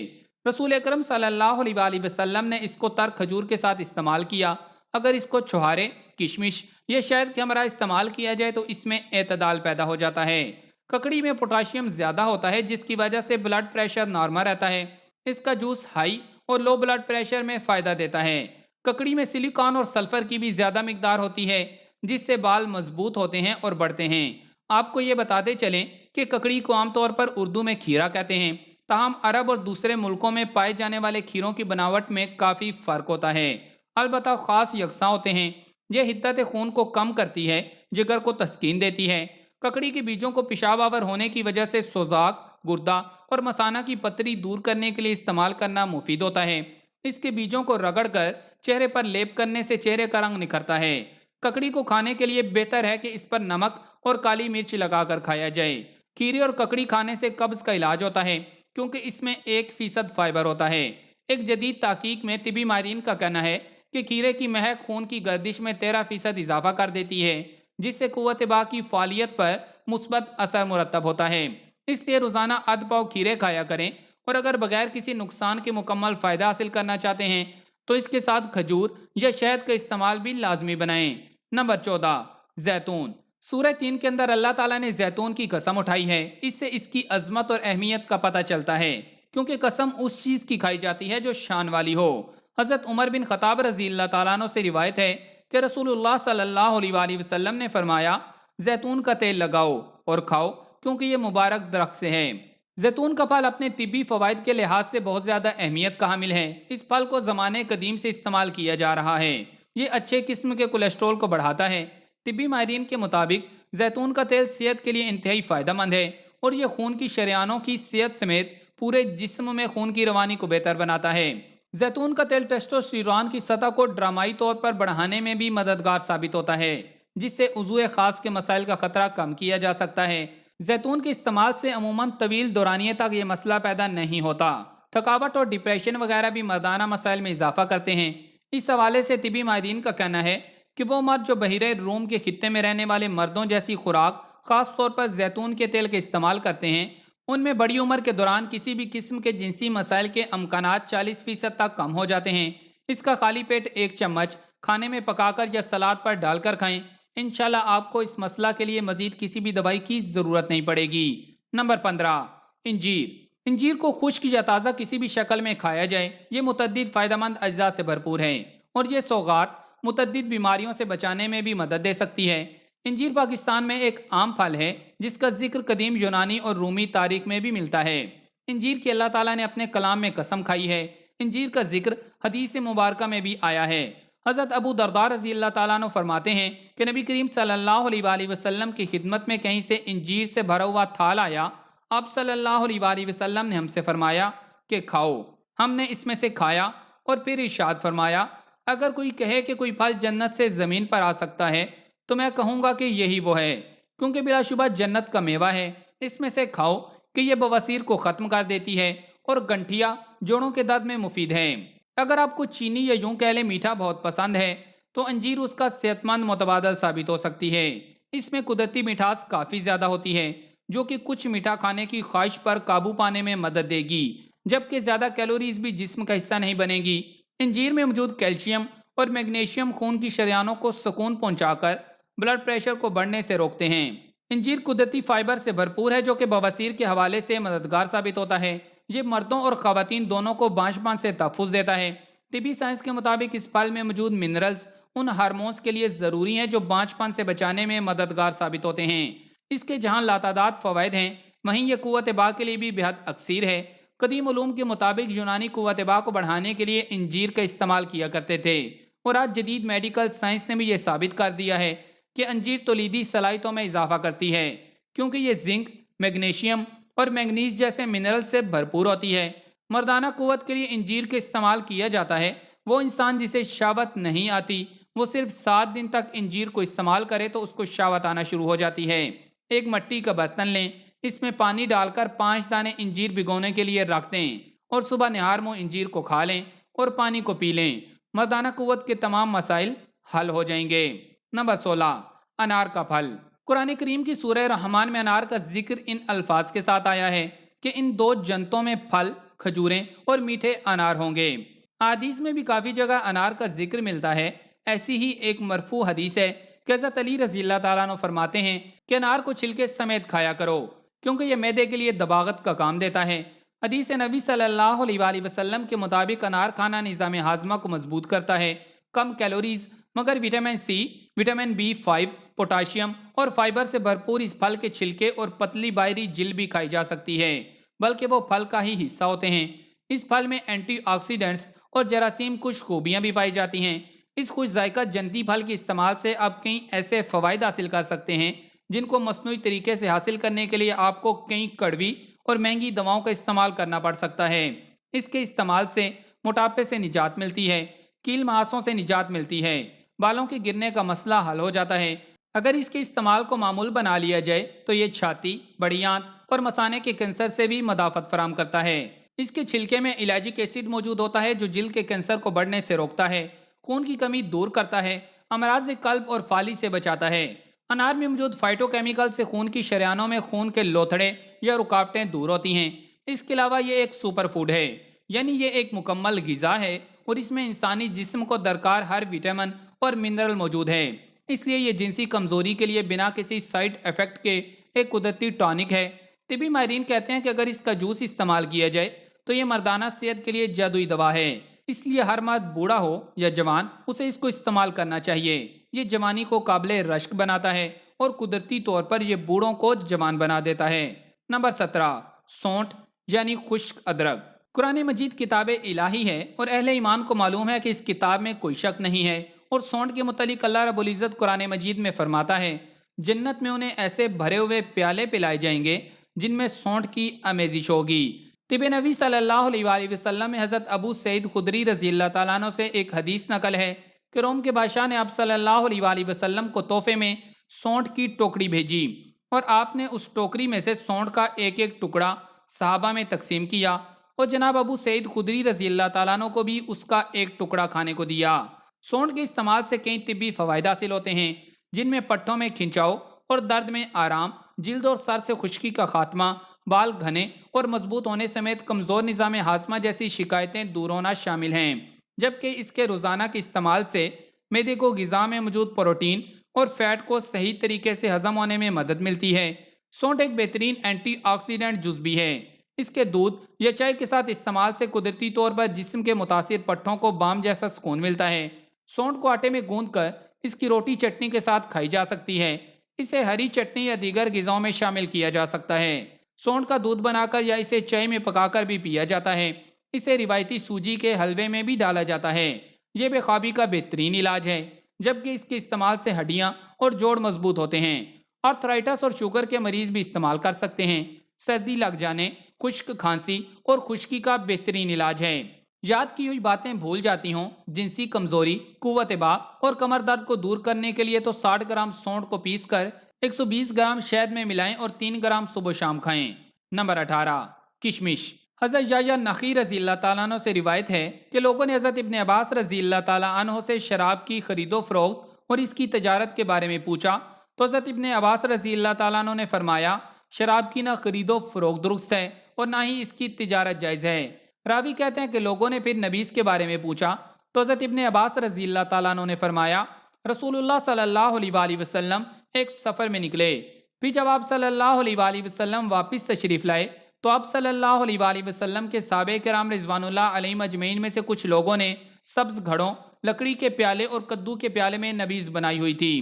S1: رسول اکرم صلی اللہ علیہ وآلہ وسلم نے اس کو تر کھجور کے ساتھ استعمال کیا۔ اگر اس کو چھوہارے، کشمش یا شہد کے ہمراہ استعمال کیا جائے تو اس میں اعتدال پیدا ہو جاتا ہے۔ ککڑی میں پوٹاشیم زیادہ ہوتا ہے جس کی وجہ سے بلڈ پریشر نارمل رہتا ہے۔ اس کا جوس ہائی اور لو بلڈ پریشر میں فائدہ دیتا ہے۔ ککڑی میں سلیکان اور سلفر کی بھی زیادہ مقدار ہوتی ہے جس سے بال مضبوط ہوتے ہیں اور بڑھتے ہیں۔ آپ کو یہ بتاتے چلیں کہ ککڑی کو عام طور پر اردو میں کھیرا کہتے ہیں، تاہم عرب اور دوسرے ملکوں میں پائے جانے والے کھیروں کی بناوٹ میں کافی فرق ہوتا ہے، البتہ خاص یکساں ہوتے ہیں۔ یہ حدت خون کو کم کرتی ہے، جگر کو تسکین دیتی ہے۔ ککڑی کے بیجوں کو پیشاب آور ہونے کی وجہ سے سوزاک، گردہ اور مثانہ کی پتری دور کرنے کے لیے استعمال کرنا مفید ہوتا ہے۔ اس کے بیجوں کو رگڑ کر چہرے پر لیپ کرنے سے چہرے کا رنگ نکھرتا ہے۔ ککڑی کو کھانے کے لیے بہتر ہے کہ اس پر نمک اور کالی مرچ لگا کر کھایا جائے۔ کھیرے اور ککڑی کھانے سے قبض کا علاج ہوتا ہے کیونکہ اس میں 1% فائبر ہوتا ہے۔ ایک جدید تحقیق میں طبی ماہرین کا کہنا ہے کہ کھیرے کی مہک خون کی گردش میں 13% اضافہ کر دیتی ہے، جس سے قوت با کی فعالیت پر مثبت اثر مرتب ہوتا ہے۔ اس لیے روزانہ آدھ پاؤ کھیرے کھایا کریں، اور اگر بغیر کسی نقصان کے مکمل فائدہ حاصل کرنا چاہتے ہیں تو اس کے ساتھ کھجور یا شہد کا استعمال بھی لازمی بنائیں۔ نمبر 14، زیتون۔ سورہ 3 کے اندر اللہ تعالیٰ نے زیتون کی قسم اٹھائی ہے۔ اس سے اس کی عظمت اور اہمیت کا پتہ چلتا ہے، کیونکہ قسم اس چیز کی کھائی جاتی ہے جو شان والی ہو۔ حضرت عمر بن خطاب رضی اللہ تعالیٰ عنہ سے روایت ہے کہ رسول اللہ صلی اللہ علیہ وآلہ وسلم نے فرمایا، زیتون کا تیل لگاؤ اور کھاؤ کیونکہ یہ مبارک درخت سے ہے۔ زیتون کا پھل اپنے طبی فوائد کے لحاظ سے بہت زیادہ اہمیت کا حامل ہے۔ اس پھل کو زمانے قدیم سے استعمال کیا جا رہا ہے۔ یہ اچھے قسم کے کولیسٹرول کو بڑھاتا ہے۔ طبی ماہرین کے مطابق زیتون کا تیل صحت کے لیے انتہائی فائدہ مند ہے، اور یہ خون کی شریانوں کی صحت سمیت پورے جسم میں خون کی روانی کو بہتر بناتا ہے۔ زیتون کا تیل ٹیسٹوسٹیرون کی سطح کو ڈرامائی طور پر بڑھانے میں بھی مددگار ثابت ہوتا ہے، جس سے عضو خاص کے مسائل کا خطرہ کم کیا جا سکتا ہے۔ زیتون کے استعمال سے عموماً طویل دورانیے تک یہ مسئلہ پیدا نہیں ہوتا۔ تھکاوٹ اور ڈپریشن وغیرہ بھی مردانہ مسائل میں اضافہ کرتے ہیں۔ اس حوالے سے طبی ماہرین کا کہنا ہے کہ وہ مرد جو بحیرہ روم کے خطے میں رہنے والے مردوں جیسی خوراک، خاص طور پر زیتون کے تیل کا استعمال کرتے ہیں، ان میں بڑی عمر کے دوران کسی بھی قسم کے جنسی مسائل کے امکانات 40% تک کم ہو جاتے ہیں۔ اس کا خالی پیٹ 1 چمچ کھانے میں پکا کر یا سلاد پر ڈال کر کھائیں۔ انشاءاللہ آپ کو اس مسئلہ کے لیے مزید کسی بھی دوائی کی ضرورت نہیں پڑے گی۔ نمبر 15، انجیر۔ انجیر کو خشک یا تازہ کسی بھی شکل میں کھایا جائے، یہ متعدد فائدہ مند اجزاء سے بھرپور ہے اور یہ سوغات متعدد بیماریوں سے بچانے میں بھی مدد دے سکتی ہے۔ انجیر پاکستان میں ایک عام پھل ہے جس کا ذکر قدیم یونانی اور رومی تاریخ میں بھی ملتا ہے۔ انجیر کی اللہ تعالیٰ نے اپنے کلام میں قسم کھائی ہے۔ انجیر کا ذکر حدیث مبارکہ میں بھی آیا ہے۔ حضرت ابو درداء رضی اللہ تعالیٰ عنہ فرماتے ہیں کہ نبی کریم صلی اللہ علیہ وآلہ وسلم کی خدمت میں کہیں سے انجیر سے بھرا ہوا تھال آیا۔ آپ صلی اللہ علیہ وآلہ وسلم نے ہم سے فرمایا کہ کھاؤ۔ ہم نے اس میں سے کھایا اور پھر ارشاد فرمایا، اگر کوئی کہے کہ کوئی پھل جنت سے زمین پر آ سکتا ہے تو میں کہوں گا کہ یہی وہ ہے، کیونکہ بلا شبہ جنت کا میوہ ہے۔ اس میں سے کھاؤ کہ یہ بواسیر کو ختم کر دیتی ہے اور گنٹھیا جوڑوں کے درد میں مفید ہے۔ اگر آپ کو چینی یا یوں کہہ لیں میٹھا بہت پسند ہے تو انجیر اس کا صحت مند متبادل ثابت ہو سکتی ہے۔ اس میں قدرتی مٹھاس کافی زیادہ ہوتی ہے جو کہ کچھ میٹھا کھانے کی خواہش پر قابو پانے میں مدد دے گی، جبکہ زیادہ کیلوریز بھی جسم کا حصہ نہیں بنے گی۔ انجیر میں موجود کیلشیم اور میگنیشیم خون کی شریانوں کو سکون پہنچا کر بلڈ پریشر کو بڑھنے سے روکتے ہیں۔ انجیر قدرتی فائبر سے بھرپور ہے جو کہ بواسیر کے حوالے سے مددگار ثابت ہوتا ہے۔ یہ مردوں اور خواتین دونوں کو بانجھپن سے تحفظ دیتا ہے۔ طبی سائنس کے مطابق اس پھل میں موجود منرلز ان ہارمونز کے لیے ضروری ہیں جو بانجھپن سے بچانے میں مددگار ثابت ہوتے ہیں۔ اس کے جہاں لاتعداد فوائد ہیں، وہیں یہ قوت باہ کے لیے بھی بہت اکثیر ہے۔ قدیم علوم کے مطابق یونانی قوت باہ کو بڑھانے کے لیے انجیر کا استعمال کیا کرتے تھے، اور آج جدید میڈیکل سائنس نے بھی یہ ثابت کر دیا ہے کہ انجیر تولیدی صلاحیتوں میں اضافہ کرتی ہے، کیونکہ یہ زنک، میگنیشیم اور مینگنیز جیسے منرل سے بھرپور ہوتی ہے۔ مردانہ قوت کے لیے انجیر کا استعمال کیا جاتا ہے۔ وہ انسان جسے شہوت نہیں آتی، وہ صرف 7 دن تک انجیر کو استعمال کرے تو اس کو شہوت آنا شروع ہو جاتی ہے۔ ایک مٹی کا برتن لیں، اس میں پانی ڈال کر 5 دانے انجیر بھگونے کے لیے رکھ دیں اور صبح نہار منہ انجیر کو کھا لیں اور پانی کو پی لیں۔ مردانہ قوت کے تمام مسائل حل ہو جائیں گے۔ نمبر 16، انار کا پھل۔ قرآن کریم کی سورہ رحمان میں انار کا ذکر ان الفاظ کے ساتھ آیا ہے کہ ان 2 جنتوں میں پھل، کھجوریں اور میٹھے انار ہوں گے۔ حدیث میں بھی کافی جگہ انار کا ذکر ملتا ہے۔ ایسی ہی ایک مرفوع حدیث ہے کہ حضرت علی رضی اللہ تعالیٰ عنہ فرماتے ہیں کہ انار کو چھلکے سمیت کھایا کرو، کیونکہ یہ معدے کے لیے دباغت کا کام دیتا ہے۔ حدیث نبی صلی اللہ علیہ وآلہ وسلم کے مطابق انار کھانا نظام ہاضمہ کو مضبوط کرتا ہے۔ کم کیلوریز مگر vitamin C, vitamin B5، potassium اور فائبر سے بھرپور اس پھل کے چھلکے اور پتلی باہری جلد بھی کھائی جا سکتی ہے، بلکہ وہ پھل کا ہی حصہ ہوتے ہیں۔ اس پھل میں اینٹی آکسیڈنٹس اور جراثیم کش خوبیاں بھی پائی جاتی ہیں۔ اس خوش ذائقہ جنتی پھل کے استعمال سے آپ کئی ایسے فوائد حاصل کر سکتے ہیں جن کو مصنوعی طریقے سے حاصل کرنے کے لیے آپ کو کئی کڑوی اور مہنگی دواؤں کا استعمال کرنا پڑ سکتا ہے۔ اس کے استعمال سے موٹاپے سے نجات ملتی ہے، کیل مہاسوں سے نجات ملتی ہے، بالوں کے گرنے کا مسئلہ حل ہو جاتا ہے۔ اگر اس کے استعمال کو معمول بنا لیا جائے تو یہ چھاتی، بڑی آنت اور مثانے کے کینسر سے بھی مدافعت فراہم کرتا ہے۔ اس کے چھلکے میں الائجک ایسڈ موجود ہوتا ہے جو جلد کے کینسر کو بڑھنے سے روکتا ہے، خون کی کمی دور کرتا ہے، امراض قلب اور فالی سے بچاتا ہے۔ انار میں موجود فائٹو کیمیکل سے خون کی شریانوں میں خون کے لوتھڑے یا رکاوٹیں دور ہوتی ہیں۔ اس کے علاوہ یہ ایک سپر فوڈ ہے، یعنی یہ ایک مکمل غذا ہے اور اس میں انسانی جسم کو درکار ہر وٹامن اور منرل موجود ہے۔ اس لیے یہ جنسی کمزوری کے لیے بنا کسی سائیڈ ایفیکٹ کے ایک قدرتی ٹانک ہے۔ طبی ماہرین کہتے ہیں کہ اگر اس کا جوس استعمال کیا جائے تو یہ مردانہ صحت کے لیے جادوئی دوا ہے۔ اس لیے ہر مرد بوڑھا ہو یا جوان اسے اس کو استعمال کرنا چاہیے۔ یہ جوانی کو قابل رشک بناتا ہے اور قدرتی طور پر یہ بوڑھوں کو جوان بنا دیتا ہے۔ نمبر 17، سونٹ یعنی خشک ادرک۔ قرآن مجید کتاب الہی ہے اور اہل ایمان کو معلوم ہے کہ اس کتاب میں کوئی شک نہیں ہے، اور سونٹ کے متعلق اللہ رب العزت قرآن مجید میں فرماتا ہے، جنت میں انہیں ایسے بھرے ہوئے پیالے پلائے جائیں گے جن میں سونٹ کی آمیزش ہوگی، طب نبی صلی اللہ علیہ وآلہ وسلم میں حضرت ابو سعید خدری رضی اللہ تعالیٰ عنہ سے ایک حدیث نقل ہے کہ روم کے بادشاہ نے آپ صلی اللہ علیہ وآلہ وسلم کو تحفے میں سونٹ کی ٹوکری بھیجی، اور آپ نے اس ٹوکری میں سے سونٹ کا ایک ایک ٹکڑا صحابہ میں تقسیم کیا، اور جناب ابو سعید خدری رضی اللہ تعالیٰ عنہ کو بھی اس کا ایک ٹکڑا کھانے کو دیا۔ سونٹ کے استعمال سے کئی طبی فوائد حاصل ہوتے ہیں، جن میں پٹھوں میں کھنچاؤ اور درد میں آرام، جلد اور سر سے خشکی کا خاتمہ، بال گھنے اور مضبوط ہونے سمیت کمزور نظام ہاضمہ جیسی شکایتیں دور ہونا شامل ہیں، جبکہ اس کے روزانہ کے استعمال سے معدے کو غذا میں موجود پروٹین اور فیٹ کو صحیح طریقے سے ہضم ہونے میں مدد ملتی ہے۔ سونٹ ایک بہترین اینٹی آکسیڈنٹ جز بھی ہے۔ اس کے دودھ یا چائے کے ساتھ استعمال سے قدرتی طور پر جسم کے متاثر پٹھوں کو بام جیسا سکون ملتا ہے۔ سونٹ کو آٹے میں گوندھ کر اس کی روٹی چٹنی کے ساتھ کھائی جا سکتی ہے۔ اسے ہری چٹنی یا دیگر غذاؤں میں شامل کیا جا سکتا ہے۔ سونٹ کا دودھ بنا کر یا اسے چائے میں پکا کر بھی پیا جاتا ہے۔ اسے روایتی سوجی کے حلوے میں بھی ڈالا جاتا ہے۔ یہ بے خوابی کا بہترین علاج ہے، جبکہ اس کے استعمال سے ہڈیاں اور جوڑ مضبوط ہوتے ہیں۔ آرتھرائٹس اور شوگر کے مریض بھی استعمال کر سکتے ہیں۔ سردی لگ جانے، خشک کھانسی اور خشکی کا بہترین علاج ہے۔ یاد کی ہوئی باتیں بھول جاتی ہوں، جنسی کمزوری، قوت باہ اور کمر درد کو دور کرنے کے لیے تو 60 گرام سونٹ کو پیس کر 120 گرام شہد میں ملائیں اور 3 گرام صبح و شام کھائیں۔ نمبر 18، کشمش۔ حضرت یحییٰ نخعی رضی اللہ تعالیٰ عنہ سے روایت ہے کہ لوگوں نے حضرت ابن عباس رضی اللہ تعالیٰ عنہ سے شراب کی خرید و فروخت اور اس کی تجارت کے بارے میں پوچھا، تو حضرت ابن عباس رضی اللہ تعالیٰ عنہ نے فرمایا، شراب کی نہ خرید و فروخت درست ہے اور نہ ہی اس کی تجارت جائز ہے۔ راوی کہتے ہیں کہ لوگوں نے پھر نبیذ کے بارے میں پوچھا، تو حضرت ابن عباس رضی اللہ تعالیٰ عنہ نے فرمایا، رسول اللہ صلی اللہ علیہ وآلہ وسلم ایک سفر میں نکلے، پھر جب آپ صلی اللہ علیہ وآلہ وسلم واپس تشریف لائے تو آپ صلی اللہ علیہ وآلہ وسلم کے صحابہ کرام رضوان اللہ علیہم اجمعین میں سے کچھ لوگوں نے سبز گھڑوں، لکڑی کے پیالے اور کدو کے پیالے میں نبیذ بنائی ہوئی تھی۔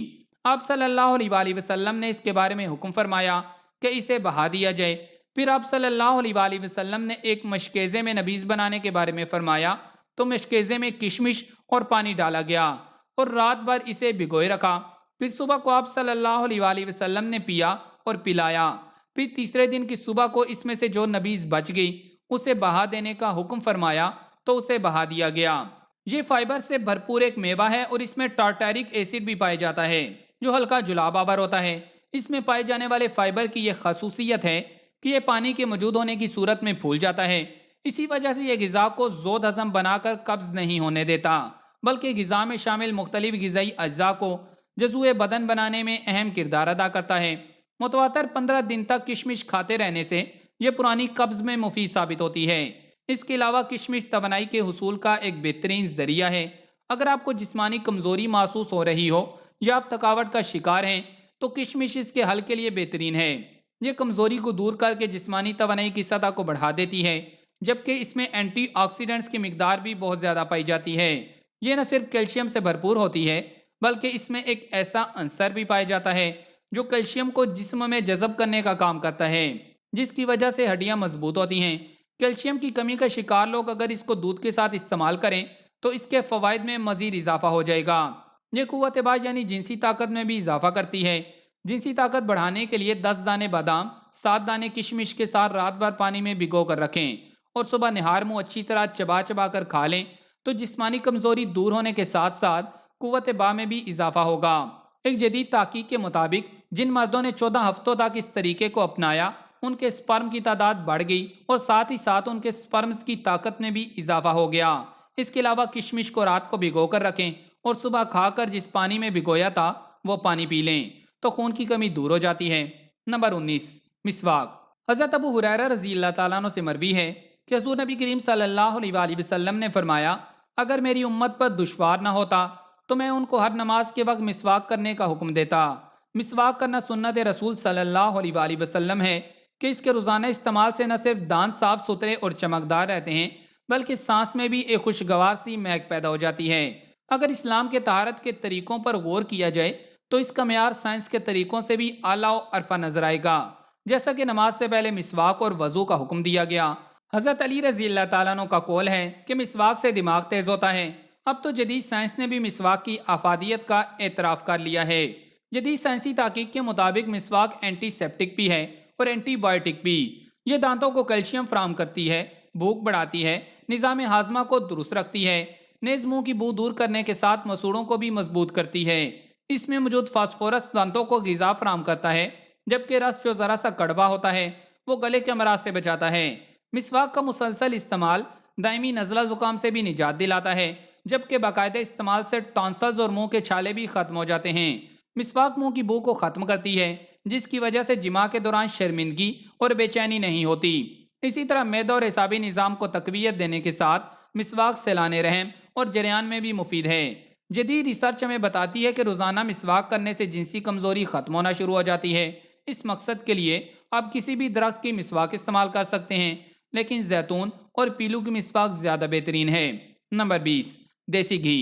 S1: آپ صلی اللہ علیہ وآلہ وسلم نے اس کے بارے میں حکم فرمایا کہ اسے بہا دیا جائے۔ پھر آپ صلی اللہ علیہ وآلہ وسلم نے ایک مشکیزے میں نبیذ بنانے کے بارے میں فرمایا، تو مشکیزے میں کشمش اور پانی ڈالا گیا اور رات بھر اسے بھگوئے رکھا۔ پھر صبح کو آپ صلی اللہ علیہ وآلہ وسلم نے پیا اور پلایا۔ پھر تیسرے دن کی صبح کو اس میں سے جو نبیذ بچ گئی اسے بہا دینے کا حکم فرمایا، تو اسے بہا دیا گیا۔ یہ فائبر سے بھرپور ایک میوہ ہے اور اس میں ٹارٹیرک ایسڈ بھی پایا جاتا ہے جو ہلکا جلاب آور ہوتا ہے۔ اس میں پائے جانے والے فائبر کی یہ خصوصیت ہے کہ یہ پانی کے موجود ہونے کی صورت میں پھول جاتا ہے۔ اسی وجہ سے یہ غذا کو زود ہضم بنا کر قبض نہیں ہونے دیتا، بلکہ غذا میں شامل مختلف غذائی اجزاء کو جزوء بدن بنانے میں اہم کردار ادا کرتا ہے۔ متواتر 15 دن تک کشمش کھاتے رہنے سے یہ پرانی قبض میں مفید ثابت ہوتی ہے۔ اس کے علاوہ کشمش توانائی کے حصول کا ایک بہترین ذریعہ ہے۔ اگر آپ کو جسمانی کمزوری محسوس ہو رہی ہو یا آپ تھکاوٹ کا شکار ہیں تو کشمش اس کے حل کے لیے بہترین ہے۔ یہ کمزوری کو دور کر کے جسمانی توانائی کی سطح کو بڑھا دیتی ہے، جبکہ اس میں اینٹی آکسیڈنٹس کی مقدار بھی بہت زیادہ پائی جاتی ہے۔ یہ نہ صرف کیلشیم سے بھرپور ہوتی ہے بلکہ اس میں ایک ایسا عنصر بھی پایا جاتا ہے جو کیلشیم کو جسم میں جذب کرنے کا کام کرتا ہے، جس کی وجہ سے ہڈیاں مضبوط ہوتی ہیں۔ کیلشیم کی کمی کا شکار لوگ اگر اس کو دودھ کے ساتھ استعمال کریں تو اس کے فوائد میں مزید اضافہ ہو جائے گا۔ یہ قوت باہ یعنی جنسی طاقت میں بھی اضافہ کرتی ہے۔ جنسی طاقت بڑھانے کے لیے 10 دانے بادام، 7 دانے کشمش کے ساتھ رات بھر پانی میں بھگو کر رکھیں اور صبح نہار منہ اچھی طرح چبا چبا کر کھا لیں تو جسمانی کمزوری دور ہونے کے ساتھ ساتھ قوت باہ میں بھی اضافہ ہوگا۔ ایک جدید تحقیق کے مطابق جن مردوں نے 14 ہفتوں تک اس طریقے کو اپنایا ان کے سپرم کی تعداد بڑھ گئی اور ساتھ ہی ساتھ ان کے سپرمز کی طاقت میں بھی اضافہ ہو گیا۔ اس کے علاوہ کشمش کو رات کو بھگو کر رکھیں اور صبح کھا کر جس پانی میں بھگویا تھا وہ پانی پی لیں تو خون کی کمی دور ہو جاتی ہے۔ نمبر 19، مسواک۔ حضرت ابو ہریرہ رضی اللہ تعالیٰ عنہ سے مروی ہے کہ حضور نبی کریم صلی اللہ علیہ وآلہ وسلم نے فرمایا، اگر میری امت پر دشوار نہ ہوتا تو میں ان کو ہر نماز کے وقت مسواک کرنے کا حکم دیتا۔ مسواک کرنا سنت رسول صلی اللہ علیہ وآلہ وسلم ہے کہ اس کے روزانہ استعمال سے نہ صرف دانت صاف ستھرے اور چمکدار رہتے ہیں بلکہ سانس میں بھی ایک خوشگوار سی مہک پیدا ہو جاتی ہے۔ اگر اسلام کے طہارت کے طریقوں پر غور کیا جائے تو اس کا معیار سائنس کے طریقوں سے بھی اعلیٰ و عرفہ نظر آئے گا۔ جیسا کہ نماز سے پہلے مسواک اور وضو کا حکم دیا گیا۔ حضرت علی رضی اللہ تعالیٰ عنہ کا قول ہے کہ مسواک سے دماغ تیز ہوتا ہے۔ اب تو جدید سائنس نے بھی مسواک کی افادیت کا اعتراف کر لیا ہے۔ جدید سائنسی تحقیق کے مطابق مسواک اینٹی سیپٹک بھی ہے اور اینٹی بائیوٹک بھی۔ یہ دانتوں کو کیلشیم فراہم کرتی ہے، بھوک بڑھاتی ہے، نظام ہاضمہ کو درست رکھتی ہے، نیز منہ کی بو دور کرنے کے ساتھ مسوڑوں کو بھی مضبوط کرتی ہے۔ اس میں موجود فاسفورس دانتوں کو غذا فراہم کرتا ہے، جبکہ رس جو ذرا سا کڑوا ہوتا ہے وہ گلے کے امراض سے بچاتا ہے۔ مسواک کا مسلسل استعمال دائمی نزلہ زکام سے بھی نجات دلاتا ہے، جبکہ باقاعدہ استعمال سے ٹانسلز اور منہ کے چھالے بھی ختم ہو جاتے ہیں۔ مسواک منہ کی بو کو ختم کرتی ہے، جس کی وجہ سے جماع کے دوران شرمندگی اور بے چینی نہیں ہوتی۔ اسی طرح معدہ اور اعصابی نظام کو تقویت دینے کے ساتھ مسواک سیلان رحم اور جریان میں بھی مفید ہے۔ جدید ریسرچ ہمیں بتاتی ہے کہ روزانہ مسواک کرنے سے جنسی کمزوری ختم ہونا شروع ہو جاتی ہے۔ اس مقصد کے لیے آپ کسی بھی درخت کی مسواک استعمال کر سکتے ہیں، لیکن زیتون اور پیلو کی مسواک زیادہ بہترین ہے۔ نمبر 20، دیسی گھی۔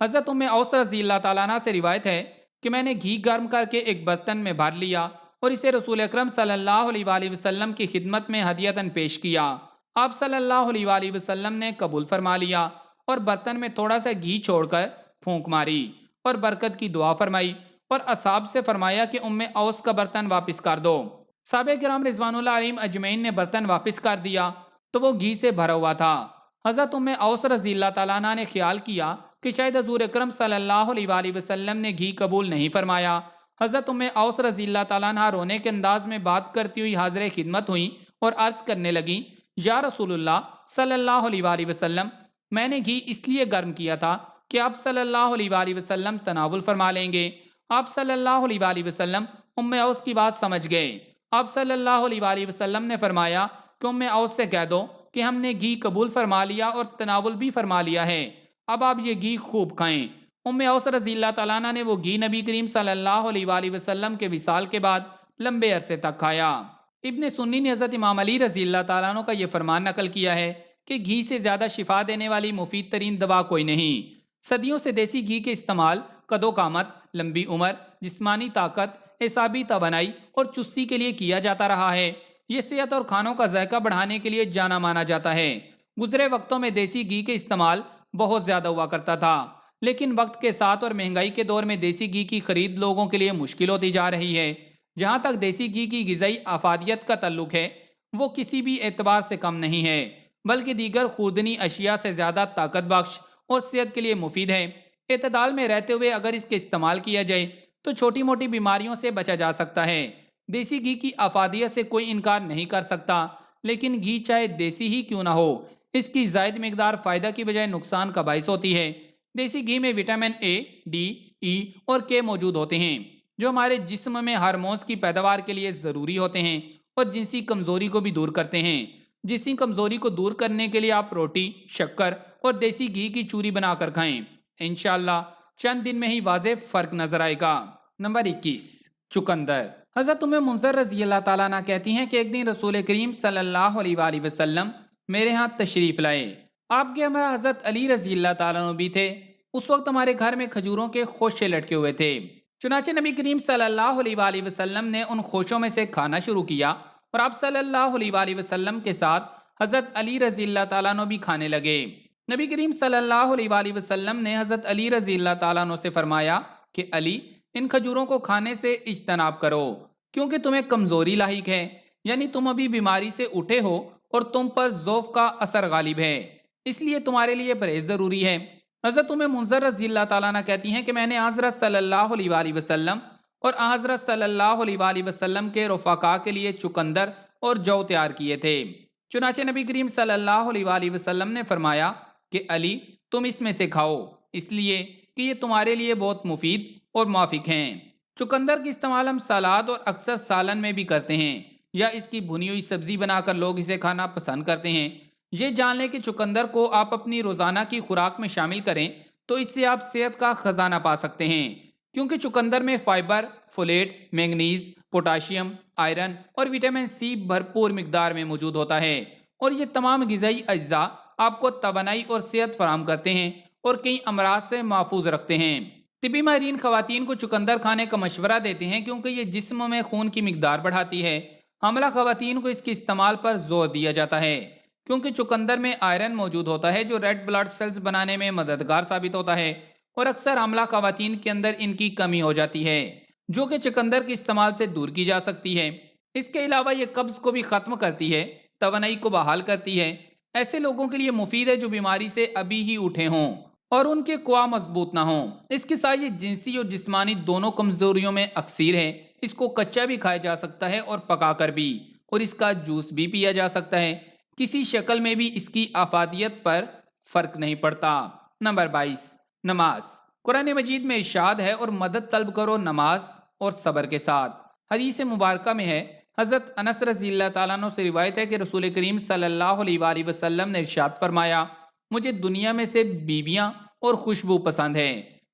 S1: حضرت اوس رضی اللہ تعالیٰ عنہ سے روایت ہے کہ میں نے گھی گرم کر کے ایک برتن میں بھر لیا اور اسے رسول اکرم صلی اللہ علیہ وآلہ وسلم کی خدمت میں ہدیۃً پیش کیا۔ آپ صلی اللہ علیہ وآلہ وسلم نے قبول فرما لیا اور برتن میں تھوڑا سا گھی چھوڑ کر پھونک ماری اور برکت کی دعا فرمائی اور اصحاب سے فرمایا کہ اوس کا برتن واپس کر دو۔ صحابہ کرام رضوان اللہ علیہم اجمعین نے برتن واپس کر دیا تو وہ گھی سے بھرا ہوا تھا۔ حضرت اوس رضی اللہ تعالیٰ عنہ نے خیال کیا کہ شاید حضور اکرم صلی اللہ علیہ وآلہ وسلم نے گھی قبول نہیں فرمایا۔ حضرت اوس رضی اللہ تعالیٰ عنہ رونے کے انداز میں بات کرتی ہوئی حاضر خدمت ہوئی اور عرض کرنے لگیں، یا رسول اللہ صلی اللہ علیہ وآلہ وسلم، میں نے گھی اس لیے گرم کیا تھا کہ آپ صلی اللہ علیہ وآلہ وسلم تناول فرما لیں گے۔ آپ صلی اللہ علیہ وآلہ وسلم اوس کی بات سمجھ گئے۔ آپ صلی اللہ علیہ وآلہ وسلم نے فرمایا کہ اوس سے کہہ دو کہ ہم نے گھی قبول فرما لیا اور تناول بھی فرما لیا ہے، اب آپ یہ گھی خوب کھائیں۔ اوس رضی اللہ تعالیٰ عنہ نے وہ گھی نبی کریم صلی اللہ علیہ وآلہ وسلم کے وصال کے بعد لمبے عرصے تک کھایا۔ ابن سنی نے حضرت امام علی رضی اللہ تعالیٰ عنہ کا یہ فرمان نقل کیا ہے کہ گھی سے زیادہ شفا دینے والی مفید ترین دوا کوئی نہیں۔ صدیوں سے دیسی گھی کے استعمال قد و قامت، لمبی عمر، جسمانی طاقت، اعصابی توانائی اور چستی کے لیے کیا جاتا رہا ہے۔ یہ صحت اور کھانوں کا ذائقہ بڑھانے کے لیے جانا مانا جاتا ہے۔ گزرے وقتوں میں دیسی گھی کے استعمال بہت زیادہ ہوا کرتا تھا، لیکن وقت کے ساتھ اور مہنگائی کے دور میں دیسی گھی کی خرید لوگوں کے لیے مشکل ہوتی جا رہی ہے۔ جہاں تک دیسی گھی کی غذائی افادیت کا تعلق ہے، وہ کسی بھی اعتبار سے کم نہیں ہے، بلکہ دیگر خوردنی اشیاء سے زیادہ طاقت بخش اور صحت کے لیے مفید ہے۔ اعتدال میں رہتے ہوئے اگر اس کے استعمال کیا جائے تو چھوٹی موٹی بیماریوں سے بچا جا سکتا ہے۔ دیسی گھی کی افادیت سے کوئی انکار نہیں کر سکتا، لیکن گھی چاہے دیسی ہی کیوں نہ ہو، اس کی زائد مقدار فائدہ کی بجائے نقصان کا باعث ہوتی ہے۔ دیسی گھی میں وٹامن اے، ڈی، ای اور کے موجود ہوتے ہیں، جو ہمارے جسم میں ہارمونز کی پیداوار کے لیے ضروری ہوتے ہیں اور جنسی کمزوری کو بھی دور کرتے ہیں۔ جنسی کمزوری کو دور کرنے کے لیے آپ روٹی، شکر اور دیسی گھی کی چوری بنا کر کھائیں، انشاءاللہ چند دن میں ہی واضح فرق نظر آئے گا۔ نمبر 21، چقندر۔ حضرت منذر رضی اللہ تعالیٰ عنہ کہتی ہیں کہ ایک دن رسول کریم صلی اللہ علیہ وآلہ وسلم میرے ہاں تشریف لائے۔ آپ کے ہمراہ حضرت علی رضی اللہ تعالیٰ عنہ بھی تھے۔ اس وقت ہمارے گھر میں کھجوروں کے خوشے لٹکے ہوئے تھے، چنانچہ نبی کریم صلی اللہ علیہ وآلہ وسلم نے ان خوشوں میں سے کھانا شروع کیا اور آپ صلی اللہ علیہ وآلہ وسلم کے ساتھ حضرت علی رضی اللہ تعالیٰ عنہ بھی کھانے لگے۔ نبی کریم صلی اللہ علیہ وآلہ وسلم نے حضرت علی رضی اللہ تعالیٰ عنہ سے فرمایا کہ علی، ان کھجوروں کو کھانے سے اجتناب کرو، کیونکہ تمہیں کمزوری لاحق ہے، یعنی تم ابھی بیماری سے اٹھے ہو اور تم پر ضعف کا اثر غالب ہے، اس لیے تمہارے لیے پرہیز ضروری ہے۔ حضرت منذر رضی اللہ تعالیٰ عنہ کہتی ہیں کہ میں نے حضرت صلی اللہ علیہ وآلہ وسلم اور حضرت صلی اللہ علیہ وآلہ وسلم کے رفقا کے لیے چقندر اور جو تیار کیے تھے۔ چنانچہ نبی کریم صلی اللہ علیہ وآلہ وسلم نے فرمایا کہ علی، تم اس میں سے کھاؤ، اس لیے کہ یہ تمہارے لیے بہت مفید اور موافق ہیں۔ چقندر کا استعمال ہم سلاد اور اکثر سالن میں بھی کرتے ہیں، یا اس کی بھنی ہوئی سبزی بنا کر لوگ اسے کھانا پسند کرتے ہیں۔ یہ جان لیں کہ چقندر کو آپ اپنی روزانہ کی خوراک میں شامل کریں تو اس سے آپ صحت کا خزانہ پا سکتے ہیں، کیونکہ چقندر میں فائبر، فولیٹ، مینگنیز، پوٹاشیم، آئرن اور وٹامن سی بھرپور مقدار میں موجود ہوتا ہے، اور یہ تمام غذائی اجزاء آپ کو توانائی اور صحت فراہم کرتے ہیں اور کئی امراض سے محفوظ رکھتے ہیں۔ طبی ماہرین خواتین کو چقندر کھانے کا مشورہ دیتے ہیں کیونکہ یہ جسم میں خون کی مقدار بڑھاتی ہے۔ حاملہ خواتین کو اس کے استعمال پر زور دیا جاتا ہے کیونکہ چقندر میں آئرن موجود ہوتا ہے جو ریڈ بلڈ سیلز بنانے میں مددگار ثابت ہوتا ہے، اور اکثر حاملہ خواتین کے اندر ان کی کمی ہو جاتی ہے، جو کہ چقندر کے استعمال سے دور کی جا سکتی ہے۔ اس کے علاوہ یہ قبض کو بھی ختم کرتی ہے، توانائی کو بحال کرتی ہے۔ ایسے لوگوں کے لیے مفید ہے جو بیماری سے ابھی ہی اٹھے ہوں اور ان کے قوا مضبوط نہ ہوں۔ اس کے ساتھ یہ جنسی اور جسمانی دونوں کمزوریوں میں اکثیر ہے۔ اس کو کچا بھی کھایا جا سکتا ہے اور پکا کر بھی، اور اس کا جوس بھی پیا جا سکتا ہے۔ کسی شکل میں بھی اس کی افادیت پر فرق نہیں پڑتا۔ نمبر 22، نماز۔ قرآن مجید میں ارشاد ہے، اور مدد طلب کرو نماز اور صبر کے ساتھ۔ حدیث مبارکہ میں ہے، حضرت انس رضی اللہ تعالیٰ عنہ سے روایت ہے کہ رسول کریم صلی اللہ علیہ وآلہ وسلم نے ارشاد فرمایا، مجھے دنیا میں سے بیویاں اور خوشبو پسند ہے،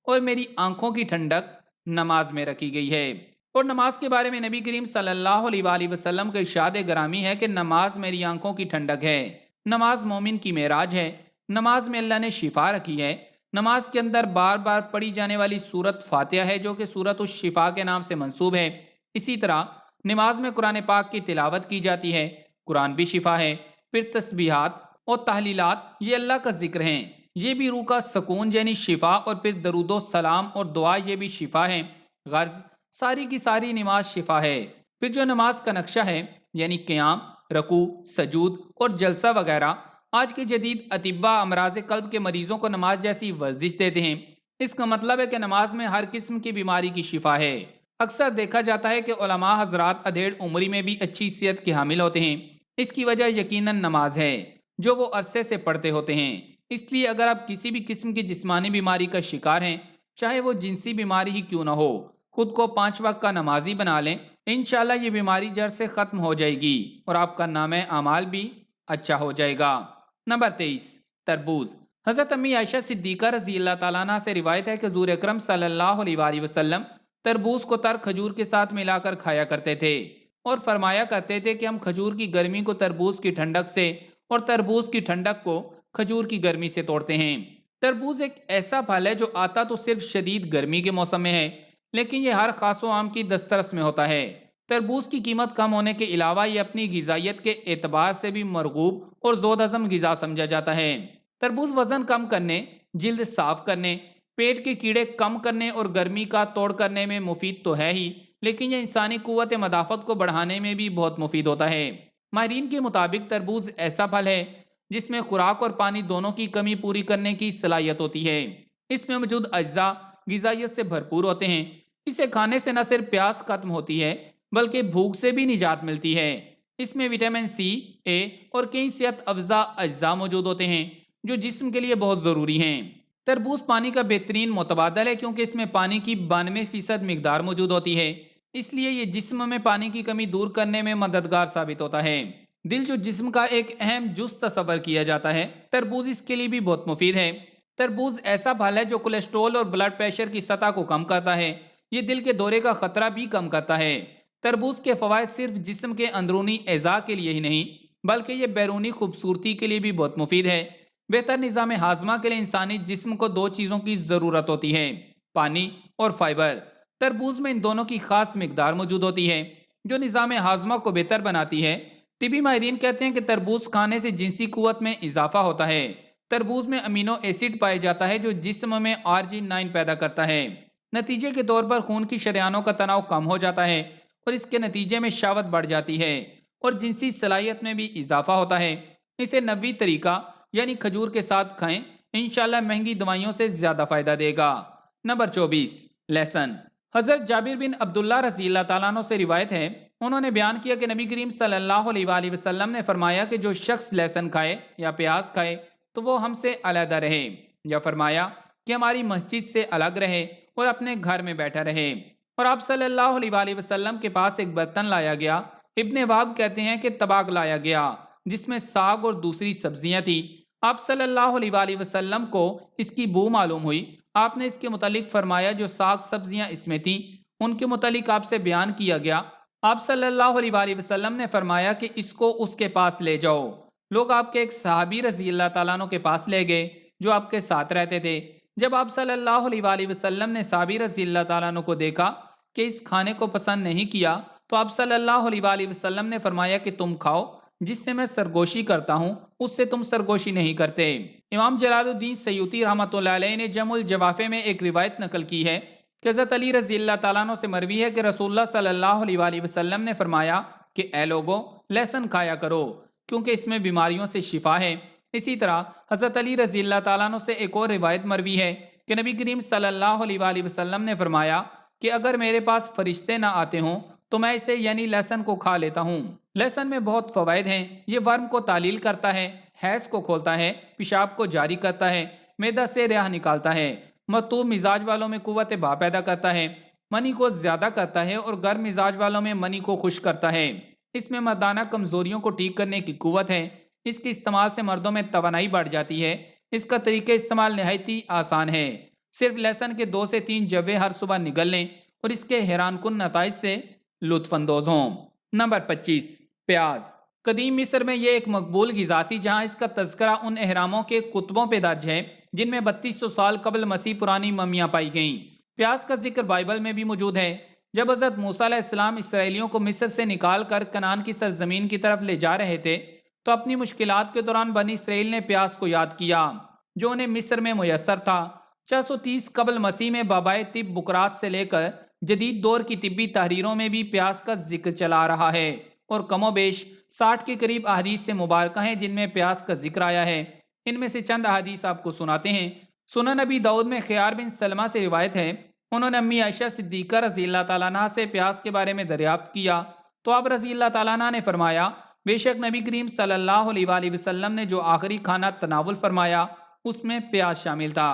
S1: اور میری آنکھوں کی ٹھنڈک نماز میں رکھی گئی ہے۔ اور نماز کے بارے میں نبی کریم صلی اللہ علیہ وآلہ وسلم کا ارشاد گرامی ہے کہ نماز میری آنکھوں کی ٹھنڈک ہے، نماز مومن کی معراج ہے، نماز میں اللہ نے شفا رکھی ہے۔ نماز کے اندر بار بار پڑھی جانے والی سورت فاتحہ ہے، جو کہ سورت الشفا کے نام سے منسوب ہے۔ اسی طرح نماز میں قرآن پاک کی تلاوت کی جاتی ہے، قرآن بھی شفا ہے۔ پھر تسبیحات اور تحلیلات یہ اللہ کا ذکر ہیں، یہ بھی روح کا سکون یعنی شفا، اور پھر درود و سلام اور دعا یہ بھی شفا ہے۔ غرض ساری کی ساری نماز شفا ہے۔ پھر جو نماز کا نقشہ ہے یعنی قیام، رکوع، سجود اور جلسہ وغیرہ، آج کے جدید اطباء امراض قلب کے مریضوں کو نماز جیسی ورزش دیتے ہیں۔ اس کا مطلب ہے کہ نماز میں ہر قسم کی بیماری کی شفا ہے۔ اکثر دیکھا جاتا ہے کہ علماء حضرات ادھیڑ عمری میں بھی اچھی صحت کے حامل ہوتے ہیں۔ اس کی وجہ یقیناً نماز ہے جو وہ عرصے سے پڑھتے ہوتے ہیں۔ اس لیے اگر آپ کسی بھی قسم کی جسمانی بیماری کا شکار ہیں، چاہے وہ جنسی بیماری ہی کیوں نہ ہو، خود کو 5 وقت کا نمازی بنا لیں، انشاءاللہ یہ بیماری جڑ سے ختم ہو جائے گی اور آپ کا نام اعمال بھی اچھا ہو جائے گا۔ نمبر 23، تربوز۔ حضرت امی عائشہ صدیقہ رضی اللہ تعالیٰ عنہ سے روایت ہے کہ حضور اکرم صلی اللہ علیہ وآلہ وسلم تربوز کو تر کھجور کے ساتھ ملا کر کھایا کرتے تھے، اور فرمایا کرتے تھے کہ ہم کھجور کی گرمی کو تربوز کی ٹھنڈک سے اور تربوز کی ٹھنڈک کو کھجور کی گرمی سے توڑتے ہیں۔ تربوز ایک ایسا پھل ہے جو آتا تو صرف شدید گرمی کے موسم میں ہے، لیکن یہ ہر خاص و عام کی دسترس میں ہوتا ہے۔ تربوز کی قیمت کم ہونے کے علاوہ یہ اپنی غذائیت کے اعتبار سے بھی مرغوب اور زود ہضم غذا سمجھا جاتا ہے۔ تربوز وزن کم کرنے، جلد صاف کرنے، پیٹ کے کیڑے کم کرنے اور گرمی کا توڑ کرنے میں مفید تو ہے ہی، لیکن یہ انسانی قوت مدافعت کو بڑھانے میں بھی بہت مفید ہوتا ہے۔ ماہرین کے مطابق تربوز ایسا پھل ہے جس میں خوراک اور پانی دونوں کی کمی پوری کرنے کی صلاحیت ہوتی ہے۔ اس میں موجود اجزاء غذائیت سے بھرپور ہوتے ہیں۔ اسے کھانے سے نہ صرف پیاس ختم ہوتی ہے بلکہ بھوک سے بھی نجات ملتی ہے۔ اس میں وٹامن سی، اے اور کئی صحت افزا اجزاء موجود ہوتے ہیں جو جسم کے لیے بہت ضروری ہیں۔ تربوز پانی کا بہترین متبادل ہے کیونکہ اس میں پانی کی 92% مقدار موجود ہوتی ہے، اس لیے یہ جسم میں پانی کی کمی دور کرنے میں مددگار ثابت ہوتا ہے۔ دل جو جسم کا ایک اہم جز تصور کیا جاتا ہے، تربوز اس کے لیے بھی بہت مفید ہے۔ تربوز ایسا پھل ہے جو کولیسٹرول اور بلڈ پریشر کی سطح کو کم کرتا ہے، یہ دل کے دورے کا خطرہ بھی کم کرتا ہے۔ تربوز کے فوائد صرف جسم کے اندرونی اعضاء کے لیے ہی نہیں بلکہ یہ بیرونی خوبصورتی کے لیے بھی بہت مفید ہے۔ بہتر نظام ہاضمہ کے لیے انسانی جسم کو 2 چیزوں کی ضرورت ہوتی ہے، پانی اور فائبر۔ تربوز میں ان دونوں کی خاص مقدار موجود ہوتی ہے جو نظام ہاضمہ کو بہتر بناتی ہے۔ طبی ماہرین کہتے ہیں کہ تربوز کھانے سے جنسی قوت میں اضافہ ہوتا ہے۔ تربوز میں امینو ایسڈ پایا جاتا ہے جو جسم میں RG9 پیدا کرتا ہے۔ نتیجے کے طور پر خون کی شریانوں کا تناؤ کم ہو جاتا ہے اور اس کے نتیجے میں شہوت بڑھ جاتی ہے اور جنسی صلاحیت میں بھی اضافہ ہوتا ہے۔ اسے نبوی طریقہ یعنی کھجور کے ساتھ کھائیں، انشاءاللہ مہنگی دوائیوں سے زیادہ فائدہ دے گا۔ نمبر 24، لہسن۔ حضرت جابر بن عبداللہ رضی اللہ تعالیٰ عنہ سے روایت ہے، انہوں نے بیان کیا کہ نبی کریم صلی اللہ علیہ وآلہ وسلم نے فرمایا کہ جو شخص لہسن کھائے یا پیاز کھائے تو وہ ہم سے علیحدہ رہے، یا فرمایا کہ ہماری مسجد سے الگ رہے اور اپنے گھر میں بیٹھا رہے۔ اور آپ صلی اللہ علیہ وآلہ وسلم کے پاس ایک برتن لایا گیا، ابن وہب کہتے ہیں کہ طباق لایا گیا جس میں ساگ اور دوسری سبزیاں تھیں۔ آپ صلی اللہ علیہ وآلہ وسلم کو اس کی بو معلوم ہوئی، آپ نے اس کے متعلق فرمایا جو ساگ سبزیاں اس میں تھیں ان کے متعلق آپ سے بیان کیا گیا۔ آپ صلی اللہ علیہ وآلہ وسلم نے فرمایا کہ اس کو اس کے پاس لے جاؤ۔ لوگ آپ کے ایک صحابی رضی اللہ تعالیٰ عنہ کے پاس لے گئے جو آپ کے ساتھ رہتے تھے۔ جب آپ صلی اللہ علیہ وآلہ وسلم نے صحابی رضی اللہ تعالیٰ عنہ کو دیکھا کہ اس کھانے کو پسند نہیں کیا تو آپ صلی اللہ علیہ وآلہ وسلم نے فرمایا کہ تم کھاؤ، جس سے میں سرگوشی کرتا ہوں اس سے تم سرگوشی نہیں کرتے۔ امام جلال الدین سیوطی رحمۃ اللہ علیہ نے جمع الجوافے میں ایک روایت نقل کی ہے کہ حضرت علی رضی اللہ تعالیٰ عنہ سے مروی ہے کہ رسول اللہ صلی اللہ علیہ وآلہ وسلم نے فرمایا کہ اے لوگو لہسن کھایا کرو کیونکہ اس میں بیماریوں سے شفا ہے۔ اسی طرح حضرت علی رضی اللہ تعالیٰ عنہ سے ایک اور روایت مروی ہے کہ نبی کریم صلی اللہ علیہ وآلہ وسلم نے فرمایا کہ اگر میرے پاس فرشتے نہ آتے ہوں تو میں اسے یعنی لہسن کو کھا لیتا ہوں۔ لہسن میں بہت فوائد ہیں۔ یہ ورم کو تعلیل کرتا ہے، حیض کو کھولتا ہے، پیشاب کو جاری کرتا ہے، معدہ سے ریح نکالتا ہے، مرطوب مزاج والوں میں قوت بھا پیدا کرتا ہے، منی کو زیادہ کرتا ہے اور گرم مزاج والوں میں منی کو خشک کرتا ہے۔ اس میں مردانہ کمزوریوں کو ٹھیک کرنے کی قوت ہے۔ اس کے استعمال سے مردوں میں توانائی بڑھ جاتی ہے۔ اس کا طریقہ استعمال نہایت ہی آسان ہے۔ صرف لہسن کے 2 سے 3 جوے ہر صبح نگل لیں اور اس کے حیران کن نتائج سے لطف اندوز ہوں۔ نمبر 25، پیاز۔ قدیم مصر میں یہ ایک مقبول غذا تھی، جہاں اس کا تذکرہ ان اہراموں کے کتبوں پہ درج ہے جن میں 3200 سال قبل مسیح پرانی ممیاں پائی گئیں۔ پیاز کا ذکر بائبل میں بھی موجود ہے۔ جب حضرت موسیٰ علیہ السلام اسرائیلیوں کو مصر سے نکال کر کنعان کی سرزمین کی طرف لے جا رہے تھے تو اپنی مشکلات کے دوران بنی اسرائیل نے پیاز کو یاد کیا جو انہیں مصر میں میسر تھا۔ 430 قبل مسیح میں بابائے طب بکرات سے لے کر جدید دور کی طبی تحریروں میں بھی پیاز کا ذکر چلا رہا ہے، اور کم و بیش 60 کے قریب احادیث سے مبارکہ ہیں جن میں پیاز کا ذکر آیا ہے۔ ان میں سے چند احادیث آپ کو سناتے ہیں۔ سنن نبی داؤد میں خیار بن سلمہ سے روایت ہے، انہوں نے امی عائشہ صدیقہ رضی اللہ تعالیٰ عنہ سے پیاز کے بارے میں دریافت کیا تو آپ رضی اللہ تعالیٰ عنہ نے فرمایا، بے شک نبی کریم صلی اللہ علیہ وآلہ وسلم نے جو آخری کھانا تناول فرمایا اس میں پیاز شامل تھا۔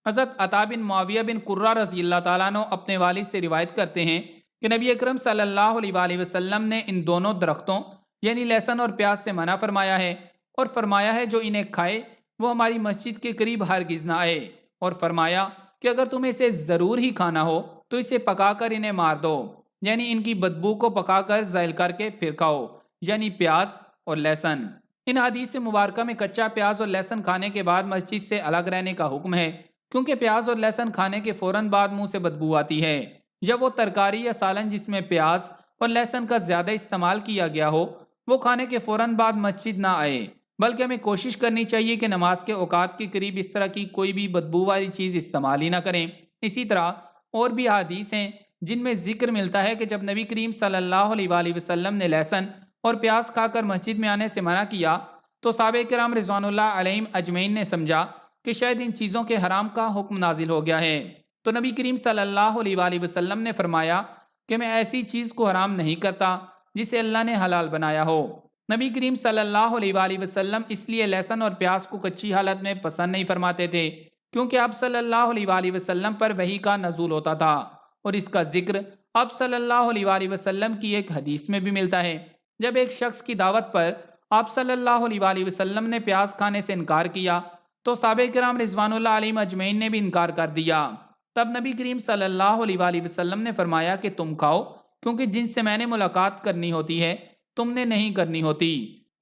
S1: حضرت عطا بن معاویہ بن قرہ رضی اللہ تعالیٰ عنہ اپنے والد سے روایت کرتے ہیں کہ نبی اکرم صلی اللہ علیہ وآلہ وسلم نے ان دونوں درختوں یعنی لہسن اور پیاز سے منع فرمایا ہے، اور فرمایا ہے جو انہیں کھائے وہ ہماری مسجد کے قریب ہرگز نہ آئے، اور فرمایا کہ اگر تمہیں اسے ضرور ہی کھانا ہو تو اسے پکا کر انہیں مار دو، یعنی ان کی بدبو کو پکا کر زائل کر کے پھر کھاؤ، یعنی پیاز اور لہسن۔ ان حدیث سے مبارکہ میں کچا پیاز اور لہسن کھانے کے بعد مسجد سے الگ رہنے کا حکم ہے، کیونکہ پیاز اور لہسن کھانے کے فوراً بعد منہ سے بدبو آتی ہے۔ یا وہ ترکاری یا سالن جس میں پیاز اور لہسن کا زیادہ استعمال کیا گیا ہو وہ کھانے کے فوراً بعد مسجد نہ آئے، بلکہ ہمیں کوشش کرنی چاہیے کہ نماز کے اوقات کے قریب اس طرح کی کوئی بھی بدبو والی چیز استعمال ہی نہ کریں۔ اسی طرح اور بھی حدیث ہیں جن میں ذکر ملتا ہے کہ جب نبی کریم صلی اللہ علیہ وآلہ وسلم نے لہسن اور پیاز کھا کر مسجد میں آنے سے منع کیا تو صحابہ کرام رضوان اللہ علیہم اجمعین نے سمجھا کہ شاید ان چیزوں کے حرام کا حکم نازل ہو گیا ہے، تو نبی کریم صلی اللہ علیہ وآلہ وسلم نے فرمایا کہ میں ایسی چیز کو حرام نہیں کرتا جسے اللہ نے حلال بنایا ہو۔ نبی کریم صلی اللہ علیہ وآلہ وسلم اس لیے لہسن اور پیاز کو کچی حالت میں پسند نہیں فرماتے تھے، کیونکہ آپ صلی اللہ علیہ وآلہ وسلم پر وحی کا نزول ہوتا تھا، اور اس کا ذکر آپ صلی اللہ علیہ وآلہ وسلم کی ایک حدیث میں بھی ملتا ہے۔ جب ایک شخص کی دعوت پر آپ صلی اللہ علیہ وآلہ وسلم نے پیاز کھانے سے انکار کیا تو صحابہ کرام رضوان اللہ علیہم اجمعین نے بھی انکار کر دیا۔ تب نبی کریم صلی اللہ علیہ وآلہ وسلم نے فرمایا کہ تم کھاؤ، کیونکہ جن سے میں نے ملاقات کرنی ہوتی ہے تم نے نہیں کرنی ہوتی۔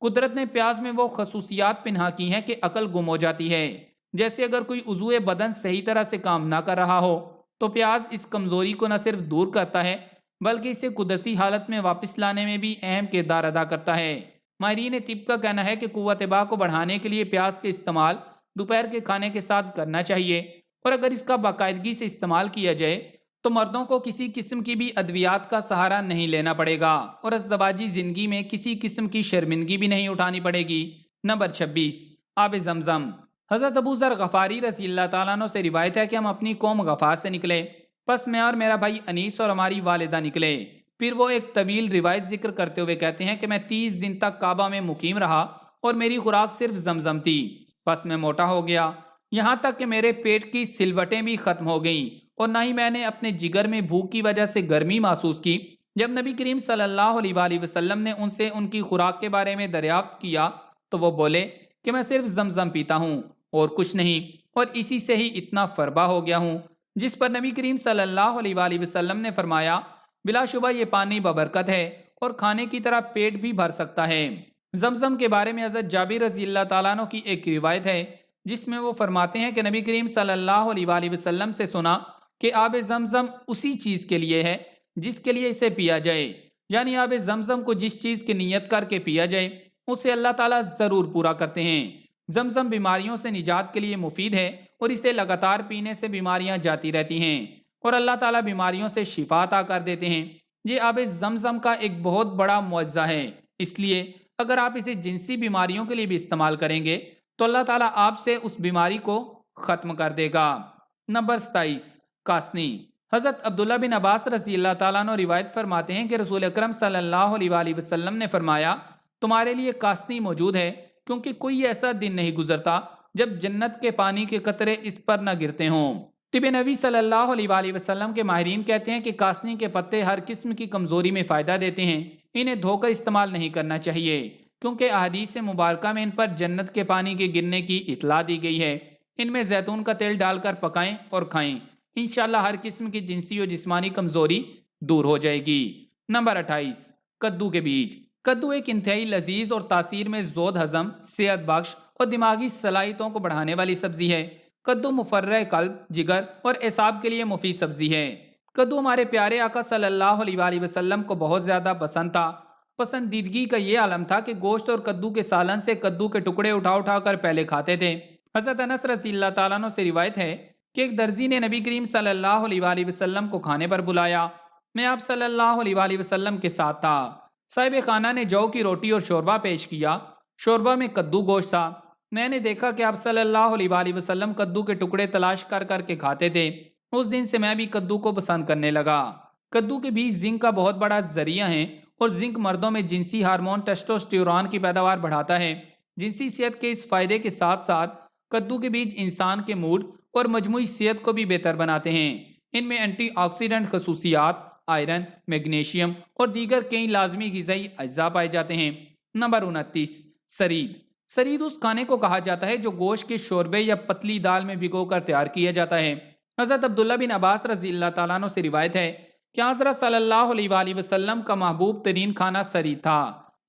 S1: قدرت نے پیاز میں وہ خصوصیات پنہا کی ہیں کہ عقل گم ہو جاتی ہے، جیسے اگر کوئی عضو بدن صحیح طرح سے کام نہ کر رہا ہو تو پیاز اس کمزوری کو نہ صرف دور کرتا ہے بلکہ اسے قدرتی حالت میں واپس لانے میں بھی اہم کردار ادا کرتا ہے۔ ماہرین طب کا کہنا ہے کہ قوت بہ کو بڑھانے کے لیے پیاز کے استعمال دوپہر کے کھانے کے ساتھ کرنا چاہیے، اور اگر اس کا باقاعدگی سے استعمال کیا جائے تو مردوں کو کسی قسم کی بھی ادویات کا سہارا نہیں لینا پڑے گا، اور ازدواجی زندگی میں کسی قسم کی شرمندگی بھی نہیں اٹھانی پڑے گی۔ نمبر 26، آب زمزم۔ حضرت ابو ذر غفاری رضی اللہ تعالیٰ عنہ سے روایت ہے کہ ہم اپنی قوم غفار سے نکلے، پس میں اور میرا بھائی انیس اور ہماری والدہ نکلے۔ پھر وہ ایک طویل روایت ذکر کرتے ہوئے کہتے ہیں کہ میں 30 دن تک کعبہ میں مقیم رہا اور میری خوراک صرف زمزم تھی، پس میں موٹا ہو گیا، یہاں تک کہ میرے پیٹ کی سلوٹیں بھی ختم ہو گئیں، اور نہ ہی میں نے اپنے جگر میں بھوک کی وجہ سے گرمی محسوس کی۔ جب نبی کریم صلی اللہ علیہ وآلہ وسلم نے ان سے ان کی خوراک کے بارے میں دریافت کیا تو وہ بولے کہ میں صرف زمزم پیتا ہوں اور کچھ نہیں، اور اسی سے ہی اتنا فربا ہو گیا ہوں۔ جس پر نبی کریم صلی اللہ علیہ وآلہ وسلم نے فرمایا، بلا شبہ یہ پانی ببرکت ہے اور کھانے کی طرح پیٹ بھی بھر سکتا ہے۔ زمزم کے بارے میں حضرت جابر رضی اللہ تعالیٰ عنہ کی ایک روایت ہے جس میں وہ فرماتے ہیں کہ نبی کریم صلی اللہ علیہ وآلہ وسلم سے سنا کہ آب زمزم اسی چیز کے لیے ہے جس کے لیے اسے پیا جائے، یعنی آب زمزم کو جس چیز کی نیت کر کے پیا جائے اسے اللہ تعالیٰ ضرور پورا کرتے ہیں۔ زمزم بیماریوں سے نجات کے لیے مفید ہے، اور اسے لگاتار پینے سے بیماریاں جاتی رہتی ہیں اور اللہ تعالیٰ بیماریوں سے شفا عطا کر دیتے ہیں۔ یہ آب زمزم کا ایک بہت بڑا معجزہ ہے، اس لیے اگر آپ اسے جنسی بیماریوں کے لیے بھی استعمال کریں گے تو اللہ تعالیٰ آپ سے اس بیماری کو ختم کر دے گا۔ نمبر 27، کاسنی۔ حضرت عبداللہ بن عباس رضی اللہ تعالیٰ عنہ روایت فرماتے ہیں کہ رسول اکرم صلی اللہ علیہ وآلہ وسلم نے فرمایا، تمہارے لیے کاسنی موجود ہے، کیونکہ کوئی ایسا دن نہیں گزرتا جب جنت کے پانی کے قطرے اس پر نہ گرتے ہوں۔ طب نبی صلی اللہ علیہ وآلہ وسلم کے ماہرین کہتے ہیں کہ کاسنی کے پتے ہر قسم کی کمزوری میں فائدہ دیتے ہیں، انہیں دھو کر استعمال نہیں کرنا چاہیے، کیونکہ احادیث مبارکہ میں ان پر جنت کے پانی کے گرنے کی اطلاع دی گئی ہے۔ ان میں زیتون کا تیل ڈال کر پکائیں اور کھائیں، انشاءاللہ ہر قسم کی جنسی و جسمانی کمزوری دور ہو جائے گی۔ نمبر 28، کدو کے بیج۔ کدو ایک انتہائی لذیذ اور تاثیر میں زود ہضم، صحت بخش اور دماغی صلاحیتوں کو بڑھانے والی سبزی ہے۔ کدو مفرح قلب، جگر اور اعصاب کے لیے مفید سبزی ہے۔ کدو ہمارے پیارے آقا صلی اللہ علیہ وآلہ وسلم کو بہت زیادہ پسند تھا۔ پسندیدگی کا یہ عالم تھا کہ گوشت اور کدو کے سالن سے کدو کے ٹکڑے اٹھا اٹھا کر پہلے کھاتے تھے۔ حضرت انس رضی اللہ تعالیٰ عنہ سے روایت ہے کہ ایک درزی نے نبی کریم صلی اللہ علیہ وآلہ وسلم کو کھانے پر بلایا، میں آپ صلی اللہ علیہ وآلہ وسلم کے ساتھ تھا۔ صاحب خانہ نے جو کی روٹی اور شوربہ پیش کیا، شوربہ میں کدو گوشت تھا۔ میں نے دیکھا کہ آپ صلی اللہ علیہ وآلہ وسلم کدو کے ٹکڑے تلاش کر کر کے کھاتے تھے۔ اس دن سے میں بھی کدو کو پسند کرنے لگا۔ کدو کے بیج زنک کا بہت بڑا ذریعہ ہیں، اور زنک مردوں میں جنسی ہارمون ٹیسٹوسٹیرون کی پیداوار بڑھاتا ہے۔ جنسی صحت کے اس فائدے کے ساتھ ساتھ کدو کے بیج انسان کے موڈ اور مجموعی صحت کو بھی بہتر بناتے ہیں۔ ان میں اینٹی آکسیڈنٹ خصوصیات، آئرن، میگنیشیم اور دیگر کئی لازمی غذائی اجزاء پائے جاتے ہیں۔ نمبر 29، سرید۔ سرید اس کھانے کو کہا جاتا ہے جو گوشت کے شوربے یا پتلی دال میں بھگو کر تیار کیا جاتا ہے۔ حضرت عبداللہ بن عباس رضی اللہ تعالیٰ عنہ سے روایت ہے کہ حضرت صلی اللہ علیہ وآلہ وسلم کا محبوب ترین کھانا سرید تھا۔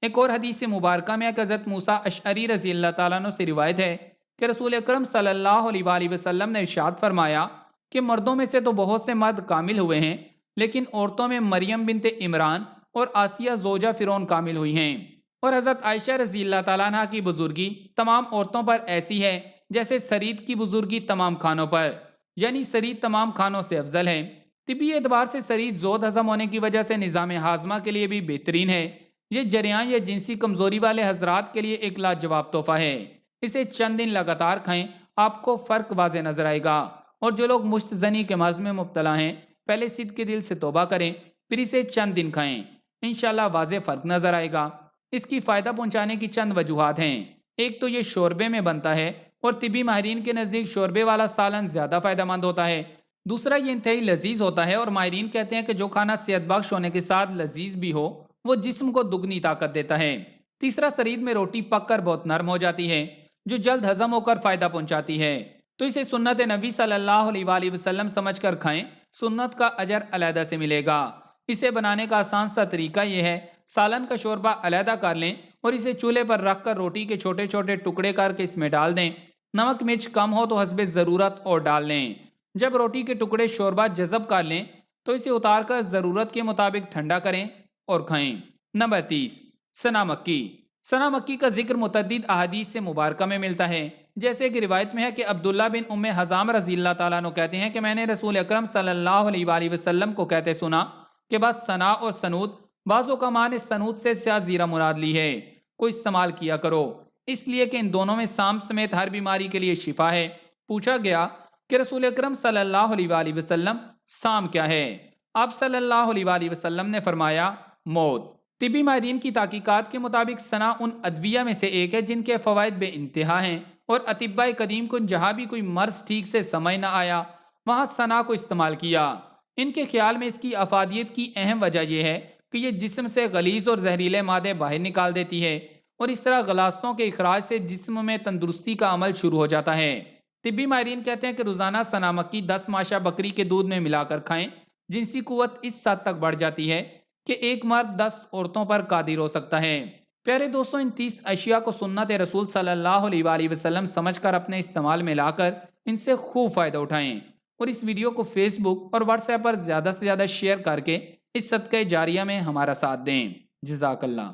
S1: ایک اور حدیث مبارکہ میں حضرت موسیٰ اشعری رضی اللہ تعالیٰ عنہ سے روایت ہے کہ رسول اکرم صلی اللہ علیہ وآلہ وسلم نے ارشاد فرمایا کہ مردوں میں سے تو بہت سے مرد کامل ہوئے ہیں، لیکن عورتوں میں مریم بنت عمران اور آسیہ زوجہ فرعون کامل ہوئی ہیں۔ اور حضرت عائشہ رضی اللہ تعالیٰ عنہ کی بزرگی تمام عورتوں پر ایسی ہے جیسے سرید کی بزرگی تمام کھانوں پر، یعنی سرید تمام کھانوں سے افضل ہے۔ طبی اعتبار سے سرید زود ہضم ہونے کی وجہ سے نظام ہاضمہ کے لیے بھی بہترین ہے۔ یہ جریان یا جنسی کمزوری والے حضرات کے لیے ایک لاجواب تحفہ ہے۔ اسے چند دن لگاتار کھائیں، آپ کو فرق واضح نظر آئے گا۔ اور جو لوگ مشت زنی کے مرض میں مبتلا ہیں، پہلے صدق کے دل سے توبہ کریں، پھر اسے چند دن کھائیں، انشاءاللہ واضح فرق نظر آئے گا۔ اس کی فائدہ پہنچانے کی چند وجوہات ہیں۔ ایک تو یہ شوربے میں بنتا ہے، اور طبی ماہرین کے نزدیک شوربے والا سالن زیادہ فائدہ مند ہوتا ہے۔ دوسرا، یہ انتہائی لذیذ ہوتا ہے، اور ماہرین کہتے ہیں کہ جو کھانا صحت بخش ہونے کے ساتھ لذیذ بھی ہو وہ جسم کو دگنی طاقت دیتا ہے۔ تیسرا، سرید میں روٹی پک کر بہت نرم ہو جاتی ہے، جو جلد ہضم ہو کر فائدہ پہنچاتی ہے۔ تو اسے سنت نبی صلی اللہ علیہ وآلہ وسلم سمجھ کر کھائیں، سنت کا اجر علیحدہ سے ملے گا۔ اسے بنانے کا آسان سا طریقہ یہ ہے، سالن کا شوربہ علیحدہ کر لیں اور اسے چولہے پر رکھ کر روٹی کے چھوٹے چھوٹے ٹکڑے کر کے اس میں ڈال دیں۔ نمک مرچ کم ہو تو حسب ضرورت اور ڈال لیں۔ جب روٹی کے ٹکڑے شوربہ جذب کر لیں تو اسے اتار کر ضرورت کے مطابق ٹھنڈا کریں اور کھائیں۔ نمبر 30، سنا مکی۔ سنا مکی کا ذکر متعدد احادیث سے مبارکہ میں ملتا ہے، جیسے کہ روایت میں ہے کہ عبداللہ بن ام حزام رضی اللہ تعالیٰ عنہ کہتے ہیں کہ میں نے رسول اکرم صلی اللہ علیہ وآلہ وسلم کو کہتے سنا کہ بس سنا اور سنود، بعضوں کا معنی سنود سے سیاہ زیرہ مراد لی ہے، کو استعمال کیا کرو، اس لیے کہ ان دونوں میں سام سمیت ہر بیماری کے لیے شفا ہے۔ پوچھا گیا کہ رسول اکرم صلی اللہ علیہ وآلہ وسلم سام کیا ہے؟ آپ صلی اللہ علیہ وآلہ وسلم نے فرمایا موت۔ طبی ماہرین کی تحقیقات کے مطابق سنا ان ادویہ میں سے ایک ہے جن کے فوائد بے انتہا ہیں، اور اطباء قدیم کو جہاں بھی کوئی مرض ٹھیک سے سمجھ نہ آیا وہاں سنا کو استعمال کیا۔ ان کے خیال میں اس کی افادیت کی اہم وجہ یہ ہے کہ یہ جسم سے غلیظ اور زہریلے مادے باہر نکال دیتی ہے، اور اس طرح غلاظتوں کے اخراج سے جسم میں تندرستی کا عمل شروع ہو جاتا ہے۔ طبی ماہرین کہتے ہیں کہ روزانہ سنا مکی 10 ماشا بکری کے دودھ میں ملا کر کھائیں، جنسی قوت اس حد تک بڑھ جاتی ہے کہ ایک مرد 10 عورتوں پر قادر ہو سکتا ہے۔ پیارے دوستوں، ان 30 اشیاء کو سنت رسول صلی اللہ علیہ وآلہ وسلم سمجھ کر اپنے استعمال میں لا کر ان سے خوب فائدہ اٹھائیں، اور اس ویڈیو کو فیس بک اور واٹس ایپ پر زیادہ سے زیادہ شیئر کر کے اس صدقہ جاریہ میں ہمارا ساتھ دیں۔ جزاک اللہ۔